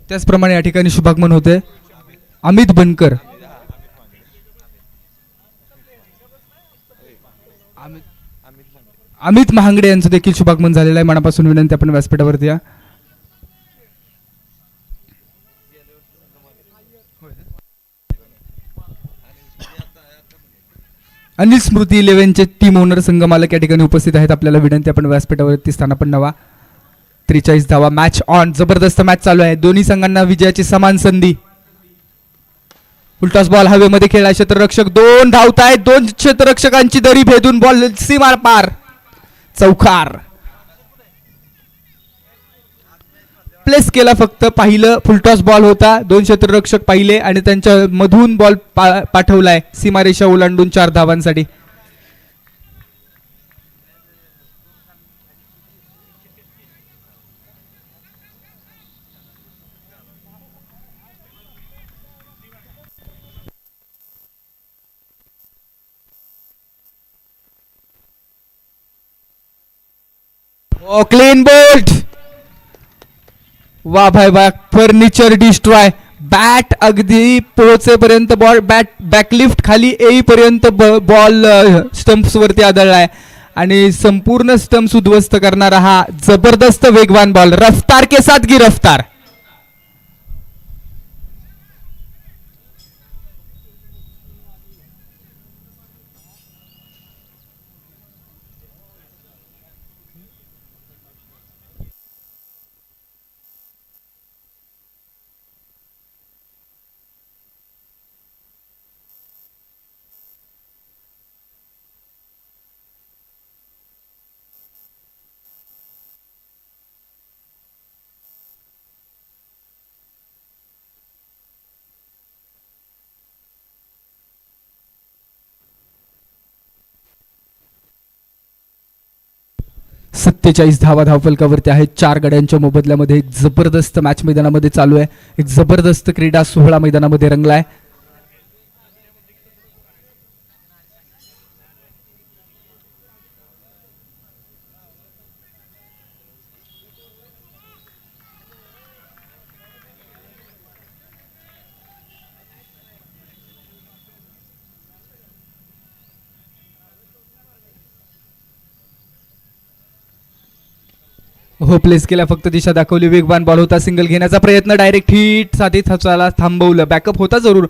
त्याचप्रमाणे या ठिकाणी शुभागमन होते अमित बनकर. अमित महांगडे यांचं देखील शुभागमन झालेलं आहे. मनापासून विनंती आपण व्यासपीठावरती या. अनिल स्मृती 11चे टीम ओनर संघ मालक या ठिकाणी उपस्थित आहेत. आपल्याला विनंती आपण व्यासपीठावरती स्थानापन्न नवा. 43 धावा. Match on. जबरदस्त मॅच चालू आहे. दोन्ही संघांना विजयाची समान संधी. उलटास बॉल हवेमध्ये खेळला. क्षेत्ररक्षक 2 धावत आहेत. 2 क्षेत्ररक्षकांची दरी भेदून बॉल सीमा पार. चौकार प्लेस केला. फक्त पाहिलं फुलटॉस बॉल होता. 2 क्षेत्ररक्षक पाहिले आणि त्यांच्या मधून बॉल पाठवलाय सीमारेषा ओलांडून 4 धावांसाठी. Clean bolt. वा भाई वा. Furniture destroy. बॅट अगदी पोहोचेपर्यंत बॉल बॅकलिफ्ट खाली येईपर्यंत बॉल स्टंप्स वरती आदळलाय आणि संपूर्ण स्टंप्स उद्ध्वस्त करणारा हा जबरदस्त वेगवान बॉल. रफ्तार के साथ की रफ्तार. सत्तेचाळीस धावा धावफलकावरती आहेत. 4 गड्यांच्या मोबदल्यामध्ये एक जबरदस्त मॅच मैदानामध्ये चालू आहे. एक जबरदस्त क्रीडा सोहळा मैदानामध्ये रंगलाय. हो प्लेस केला. फक्त दिशा दाखवली. वेगवान बॉल होता. सिंगल घेण्याचा प्रयत्न. डायरेक्ट हिट साठी थांबवलं. बॅकअप होता जरूर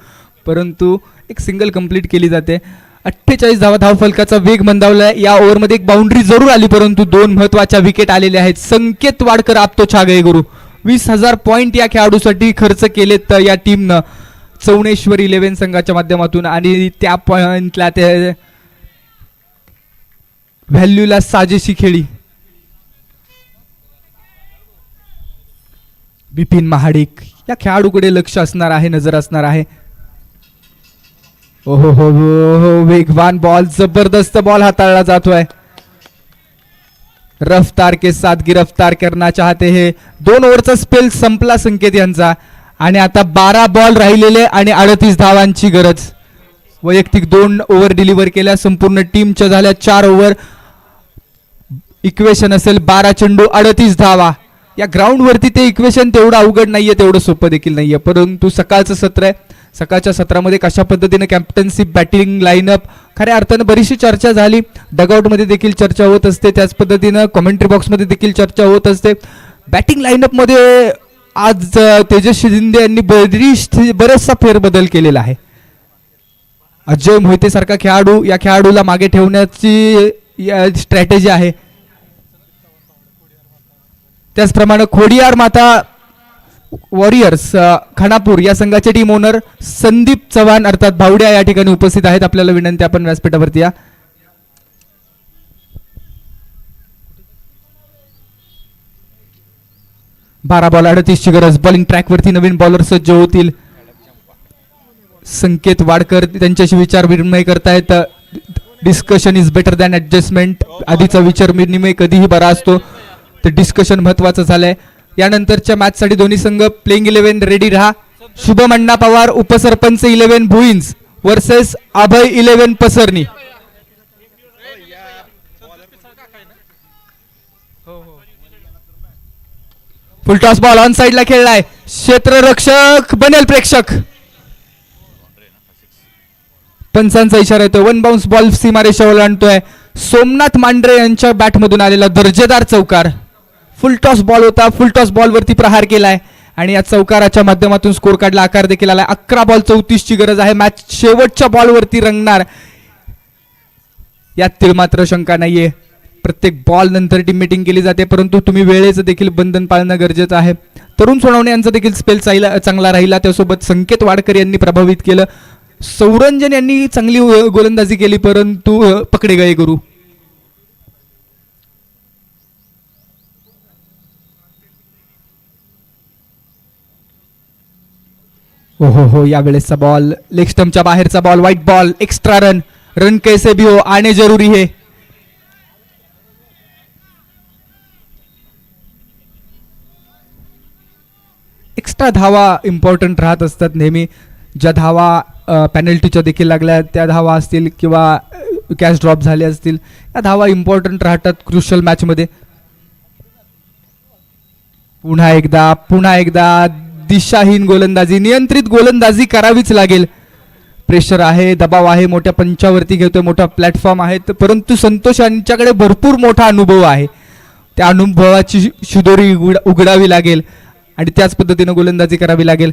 परंतु एक सिंगल कंप्लीट केली जाते. 48 धावा धावफलकाचा वेग मंदावलाय. या ओव्हरमध्ये एक बाउंड्री जरूर आली परंतु 2 महत्वाच्या विकेट आलेल्या आहेत. संकेत वाडकर आपतो छागळे गुरु 20,000 पॉइंट या खेळाडूसाठी खर्च केलेत या टीमनं चौणेश्वर 11 संघाच्या माध्यमातून आणि त्या पॉइंटला त्या व्हॅल्यूला साजेशी खेळी. बिपिन महाडिक या खेळाडूकडे लक्ष असणार आहे. नजर असणार आहे. ओहो हो हो. वेगवान बॉल. जबरदस्त बॉल हाताळला जातोय. रफ्तार के साथ गिरफ्तार करना चाहते हे. 2 ओव्हरचा स्पेल संपला संकेत यांचा आणि आता 12 बॉल राहिलेले आणि 38 धावांची गरज. वैयक्तिक 2 ओव्हर डिलिव्हर केल्या. संपूर्ण टीमच्या झाल्या 4 ओव्हर. इक्वेशन असेल 12 चेंडू 38 धावा. या ग्राउंड वरती ते इक्वेशन तेवढं अवघड नाहीये. तेवढं सोपं देखील नाहीये परंतु सकाळचं सत्र आहे. सकाळच्या सत्रामध्ये कशा पद्धतीने कॅप्टन्सी बॅटिंग लाईनअप खऱ्या अर्थानं बरीचशी चर्चा झाली. डगआउटमध्ये देखील चर्चा होत असते. त्याच पद्धतीनं कॉमेंट्री बॉक्समध्ये देखील चर्चा होत असते. बॅटिंग लाईनअप मध्ये आज तेजस्वी शिंदे यांनी बरेचसा फेरबदल केलेला आहे. अजय मोहिते सारखा खेळाडू या खेळाडूला मागे ठेवण्याची स्ट्रॅटेजी आहे. त्याचप्रमाणे खोडियार माता वॉरियर्स खानापूर या संघाचे टीम ओनर संदीप चव्हाण अर्थात भावड्या या ठिकाणी उपस्थित आहेत. आपल्याला विनंती आपण व्यासपीठावरती या. बारा बॉल 38 ची गरज. बॉलिंग ट्रॅकवरती नवीन बॉलर सज्ज होतील. संकेत वाडकर त्यांच्याशी विचार विनिमय करतायत. Discussion is better than adjustment. आधीचा विचार विनिमय कधीही बरा असतो, तर डिस्कशन महत्वाचं झालंय. यानंतरच्या मॅचसाठी दोन्ही संघ प्लेइंग 11 रेडी राहा. शुभम अण्णा पवार उपसरपंच 11 Bhuinj versus Abhay 11 Pasarni. Full toss ball on साइडला खेळलाय, क्षेत्ररक्षक बनेल प्रेक्षक. पंचांचा इशारा येतोय. वन बाउन्स बॉल सीमारेषावर आणतोय. सोमनाथ मांढरे यांच्या बॅटमधून आलेला दर्जेदार चौकार. फुलटॉस बॉल होता, फुलटॉस बॉलवरती प्रहार केलाय आणि या चौकाराच्या माध्यमातून स्कोर कार्डला आकार देखील आलाय. 11 बॉल 34 ची गरज आहे. मॅच शेवटच्या बॉलवरती रंगणार यात मात्र शंका नाहीये. प्रत्येक बॉल नंतर टीम मीटिंग केली जाते, परंतु तुम्ही वेळेचं देखील बंधन पाळणं गरजेचं आहे. तरुण सोनवणे यांचा देखील स्पेल चांगला राहिला. त्यासोबत संकेत वाडकर यांनी प्रभावित केलं. सौरंजन यांनी चांगली गोलंदाजी केली, परंतु पकडे गए गुरु. हो यावेळेसचा बॉल लेग स्टंपच्या बाहेरचा ball, white ball, extra run. Run कैसे भी हो आने जरूरी है. एक्स्ट्रा धावा इम्पॉर्टंट राहत असतात नेहमी. ज्या धावा पेनल्टीच्या देखील लागल्या, त्या धावा असतील किंवा कॅच ड्रॉप झाले असतील, या धावा इम्पॉर्टंट राहतात क्रुशियल मॅचमध्ये. पुन्हा एकदा दिशाहीन गोलंदाजी, नियंत्रित गोलंदाजी करावीच लागेल. प्रेशर आहे, दबाव आहे, मोठ्या पंचावरती घेतोय, मोठा प्लॅटफॉर्म आहे, परंतु संतोष यांच्याकडे भरपूर मोठा अनुभव आहे. त्या अनुभवाची शिदोरी उघडावी लागेल आणि त्याच पद्धतीनं गोलंदाजी करावी लागेल.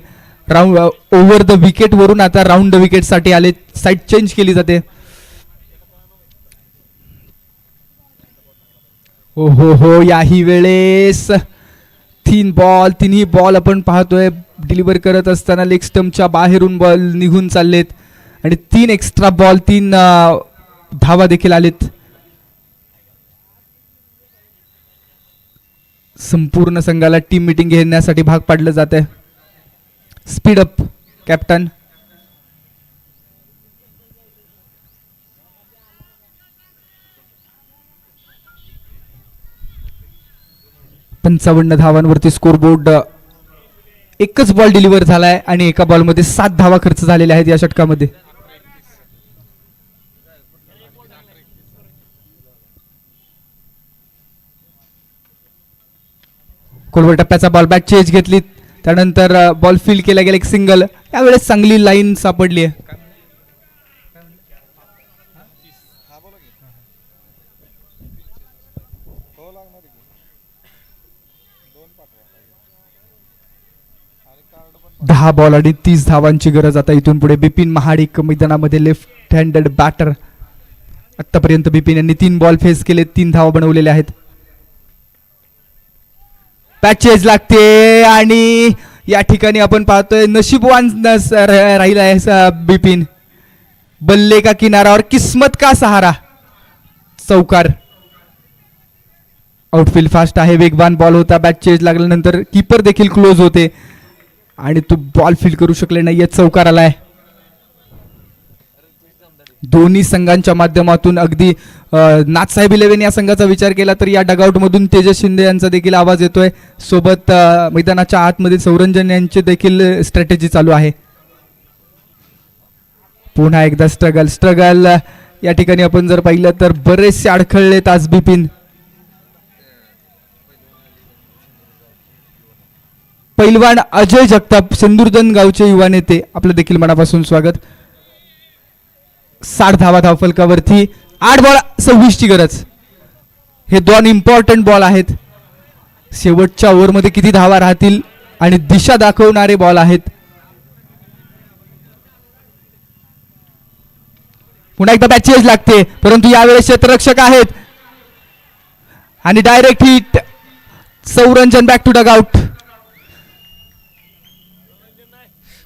राऊंड ओव्हर द विकेट वरून आता राऊंड द विकेट साठी आले. साईड चेंज केली जाते. हो याही वेळेस तिन्ही बॉल आपण पाहतोय डिलिव्हर करत असताना लेग स्टंपच्या बाहेरून बॉल निघून चाललेत आणि 3 एक्स्ट्रा बॉल 3 धावा देखील आलेत. संपूर्ण संघाला टीम मीटिंग घेण्यासाठी भाग पाडलं जात आहे. Speed up captain. पंचावन्न धावांवरती स्कोरबोर्ड. एकच बॉल डिलिव्हर झालाय आणि एका बॉलमध्ये 7 धावा खर्च झालेल्या आहेत या षटकामध्ये. खोलवर टप्प्याचा बॉल, बॅट चेंज घेतली, त्यानंतर बॉल फील्ड केला गेला, एक सिंगल. यावेळेस चांगली लाईन सापडली आहे. दहा बॉल आणि 30 धावांची गरज आता इथून पुढे. बिपिन महाडिक मैदानामध्ये लेफ्ट हँडेड बॅटर. आतापर्यंत बिपिन यांनी 3 बॉल फेस केले, 3 धावा बनवलेल्या आहेत. पॅचेज लागते आणि या ठिकाणी आपण पाहतोय नशीबवान राहिला आहे बिपिन. बल्ले का किनारा और किस्मत का सहारा. चौकार. आउटफील्ड फास्ट आहे, वेगवान बॉल होता. बॅट चेंज लागल्यानंतर कीपर देखील क्लोज होते आणि तो बॉल फील्ड करू शकले नाही. चौकार आलाय. दोन्ही संघांच्या माध्यमातून अगदी नाथसाहेब 11 या संघाचा विचार केला तर या डगआउट मधून तेजस शिंदे यांचा देखील आवाज येतोय. सोबत मैदानाच्या आतमध्ये सौरंजन यांची देखील स्ट्रॅटेजी चालू आहे. पुन्हा एकदा स्ट्रगल. या ठिकाणी आपण जर पाहिलं तर बरेचसे अडखळलेत आज बिपिन. पैलवान अजय जगताप सिंदूरजन गावचे युवा नेते, आपलं देखील मनापासून स्वागत. 60 धावा धावफलकावरती. 8 बॉल 26 ची गरज. हे 2 इम्पॉर्टंट बॉल आहेत. शेवटच्या ओव्हरमध्ये किती धावा राहतील आणि दिशा दाखवणारे बॉल आहेत. पुन्हा एकदा बॅट चेंज लागते, परंतु यावेळेस क्षेत्ररक्षक आहेत आणि direct hit. Sauranjan back to dugout.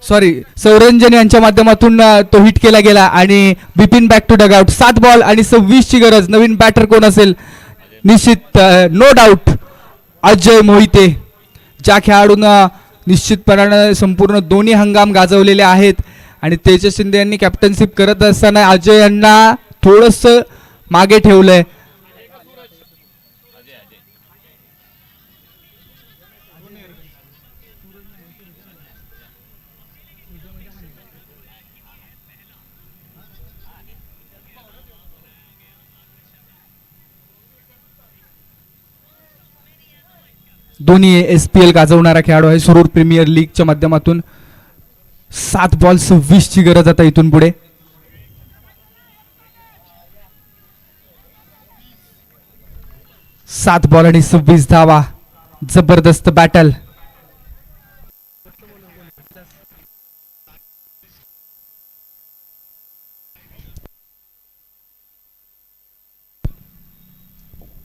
Sauranjan यांच्या माध्यमातून तो हिट केला गेला आणि Bipin back to dugout. 7 ball आणि 26 ची गरज. नवीन बॅटर कोण असेल? निश्चित नो डाऊट अजय मोहिते. ज्या खेळाडूंना निश्चितपणाने संपूर्ण दोन्ही हंगाम गाजवलेले आहेत आणि तेजस शिंदे यांनी कॅप्टनशिप करत असताना अजय यांना थोडस मागे ठेवलंय. दोन्ही SPL गाजवणारा खेळाडू आहे सुरूर प्रीमियर लीगच्या माध्यमातून. 7 बॉल 26 ची गरज आता इथून पुढे. सात बॉल आणि 26 धावा. जबरदस्त बॅटल.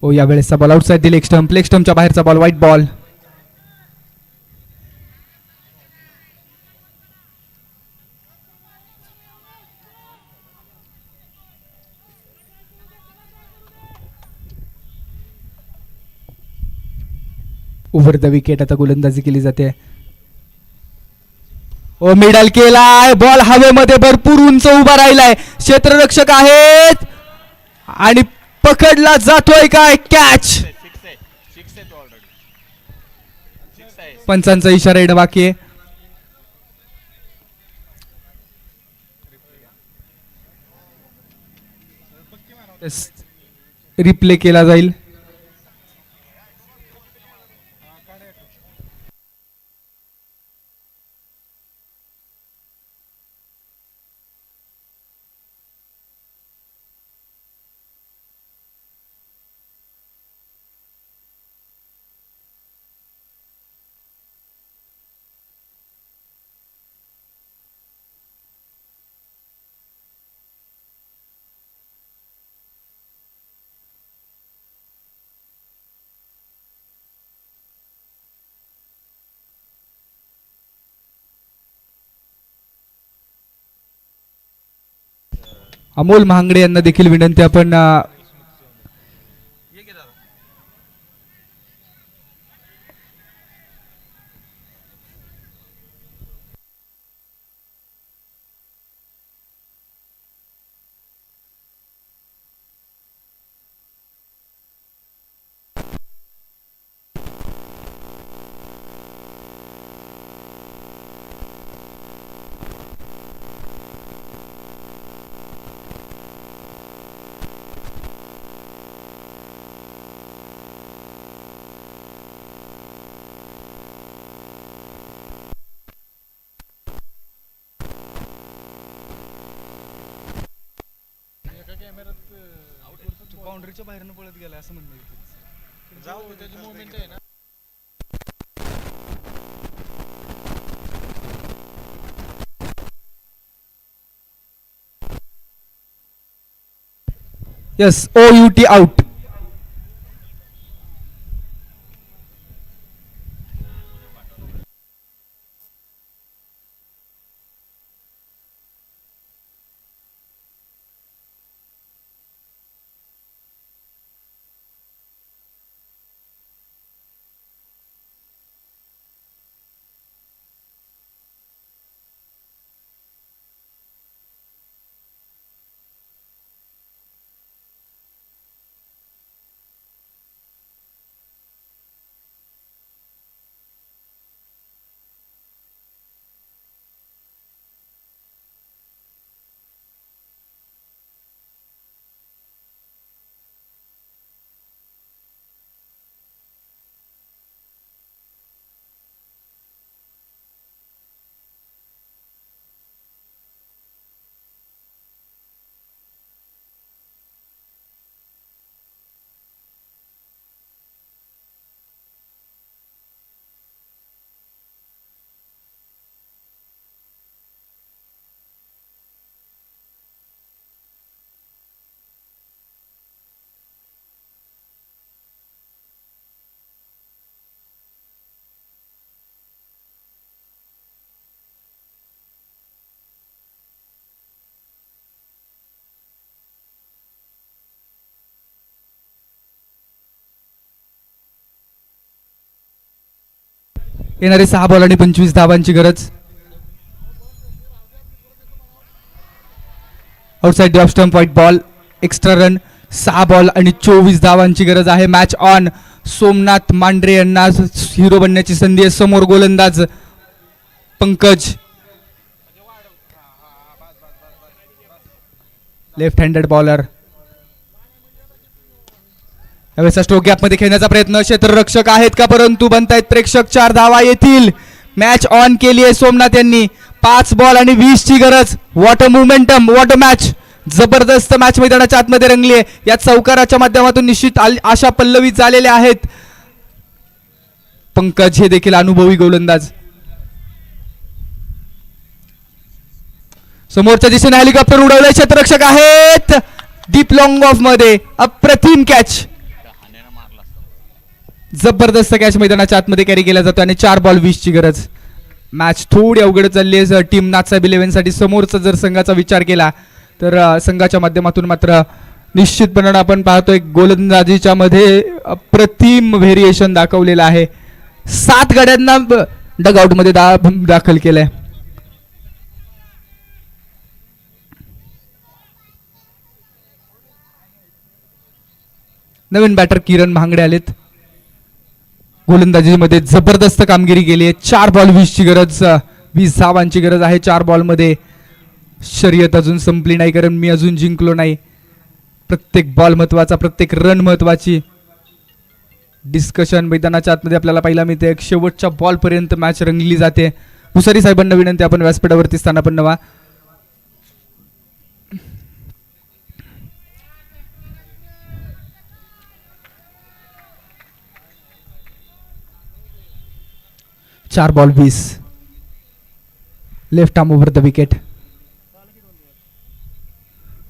ओ यावेळेसचा बॉल आउटसाइड दिले. लेग स्टंपच्या बाहेरचा ball, white ball. Over the wicket आता गोलंदाजी केली जाते. ओ मिडल केलाय. बॉल हवेमध्ये भरपूर उंच उभा राहिलाय. क्षेत्ररक्षक आहेत आणि पकडला जातोय काय. कॅच. पंचांचा इशारा येणं बाकी आहे. रिप्ले केला जाईल. अमोल महांगडे यांना देखील विनंती आपण बाउंड्रीच्या बाहेरनं पळत गेला असं म्हणणं जाऊ त्याची मोमेंट आहे ना. Yes OUT out. येणारे 6 बॉल आणि 25 धावांची गरज. Outside the off stump, white ball. Extra run, 6 ball आणि 24 धावांची गरज आहे. Match on. सोमनाथ मांढरे यांना हिरो बनण्याची संधी आहे. समोर गोलंदाज पंकज, लेफ्ट हँडेड बॉलर. यावेळेस स्ट्रोक गॅप मध्ये खेळण्याचा प्रयत्न, क्षेत्ररक्षक आहेत का, परंतु बनतायत प्रेक्षक. 4 धावा येतील. मॅच ऑन केली आहे सोमनाथ यांनी. 5 बॉल आणि 20 ची गरज. What a momentum, what a match. जबरदस्त मॅच मैदानाच्या आतमध्ये रंगली आहे. या चौकाराच्या माध्यमातून निश्चित आशा पल्लवित झालेल्या आहेत. पंकज हे देखील अनुभवी गोलंदाज. समोरच्या दिशेने हेलिकॉप्टर उडवले. क्षेत्ररक्षक आहेत. डीप लॉंग ऑफ मध्ये अप्रतिम कॅच. जबरदस्त कॅच मैदानाच्या आतमध्ये कॅरी केला जातो आणि 4 बॉल 20 ची गरज. मॅच थोडी अवघड चालली आहे टीम नाथसाहेब 11 साठी. समोरचा जर संघाचा विचार केला तर संघाच्या माध्यमातून मात्र निश्चितपणे आपण पाहतोय गोलंदाजीच्या मध्ये अप्रतिम व्हेरिएशन दाखवलेलं आहे. 7 गड्यांना डगआउट मध्ये दाखल केलंय. नवीन बॅटर किरण महांगडे आलेत. गोलंदाजीमध्ये जबरदस्त कामगिरी केली आहे. 4 बॉल 20 ची गरज, 20 धावांची गरज आहे. 4 बॉल मध्ये शर्यत अजून संपली नाही, कारण मी अजून जिंकलो नाही. प्रत्येक बॉल महत्वाचा, प्रत्येक रन महत्वाची. डिस्कशन मैदानाच्या आतमध्ये आपल्याला पाहायला मिळते. शेवटच्या बॉल पर्यंत मॅच रंगली जाते. भुसारी साहेबांना विनंती, आपण व्यासपीठावरती स्थानापन्न व्हा. चार ball 20. Left arm over the wicket.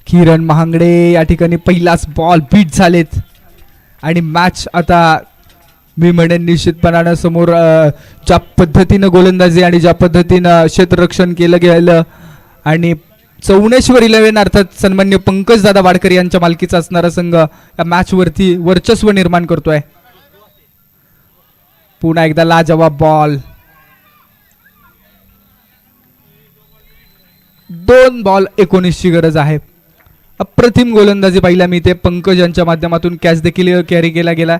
Kiran Mahangade या ठिकाणी पहिलाच बॉल बीट झालेत आणि मॅच आता मी म्हणेन निश्चितपणानं समोर ज्या पद्धतीनं गोलंदाजी आणि ज्या पद्धतीनं क्षेत्ररक्षण केलं गेलं आणि चौनेश्वर 11 अर्थात सन्मान्य पंकज दादा वाडकर यांच्या मालकीचा असणारा संघ या मॅच वरती वर्चस्व निर्माण करतोय. पुन्हा एकदा लाजवाब बॉल. 2 बॉल 19 ची गरज आहे. अप्रतिम गोलंदाजी पाहिला मी ते पंकज यांच्या माध्यमातून कॅच देखील कॅरी केला गेला.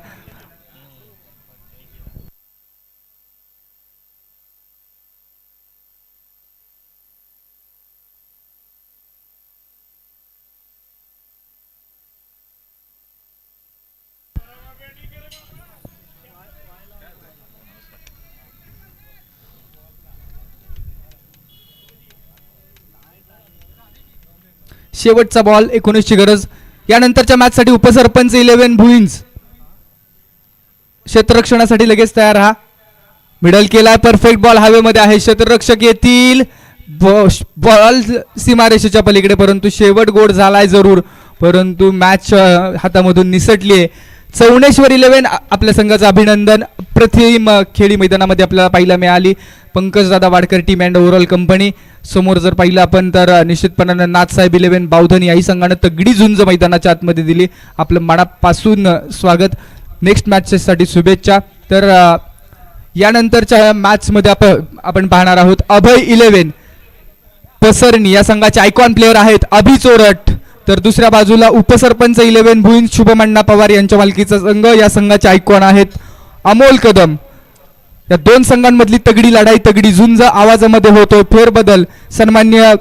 शेवटचा बॉल 19 ची गरज. यानंतरच्या मॅच साठी उपसरपंच 11 भुईंज क्षेत्ररक्षणासाठी लगेच तयार राहा. मिडल केलाय, परफेक्ट बॉल हवेमध्ये आहे. क्षेत्ररक्षक येतील. बॉल सीमारेषेच्या पलीकडे, परंतु शेवट गोड झालाय जरूर, परंतु मॅच हातामधून निसटली आहे. चौनेश्वर 11 आपल्या संघाचं अभिनंदन. प्रतिम खेळी मैदानामध्ये आपल्याला पाहायला मिळाली. पंकज दादा Wadkar team and overall company. समोर जर पाहिलं आपण तर निश्चितपणानं नाथसाहेब 11 बावधन याही संघानं तगडी झुंज मैदानाच्या आतमध्ये दिली. आपलं मनापासून स्वागत. नेक्स्ट मॅचसाठी शुभेच्छा. तर यानंतरच्या मॅचमध्ये आपण पाहणार आहोत अभय 11 पसरणी या संघाचे आयकॉन प्लेअर आहेत अभि चोरट. तर दुसऱ्या बाजूला उपसरपंच 11 भुईंज शुभमण्णा पवार यांच्या मालकीचा संघ. या संघाचे आयकॉन आहेत अमोल कदम. या 2 संघांमधली तगडी लढाई, तगडी झुंज आवाजामध्ये होतो. फेरबदल. सन्मान्य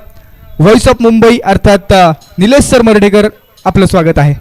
व्हॉइस ऑफ मुंबई अर्थात निलेश सर मर्ढेकर आपलं स्वागत आहे.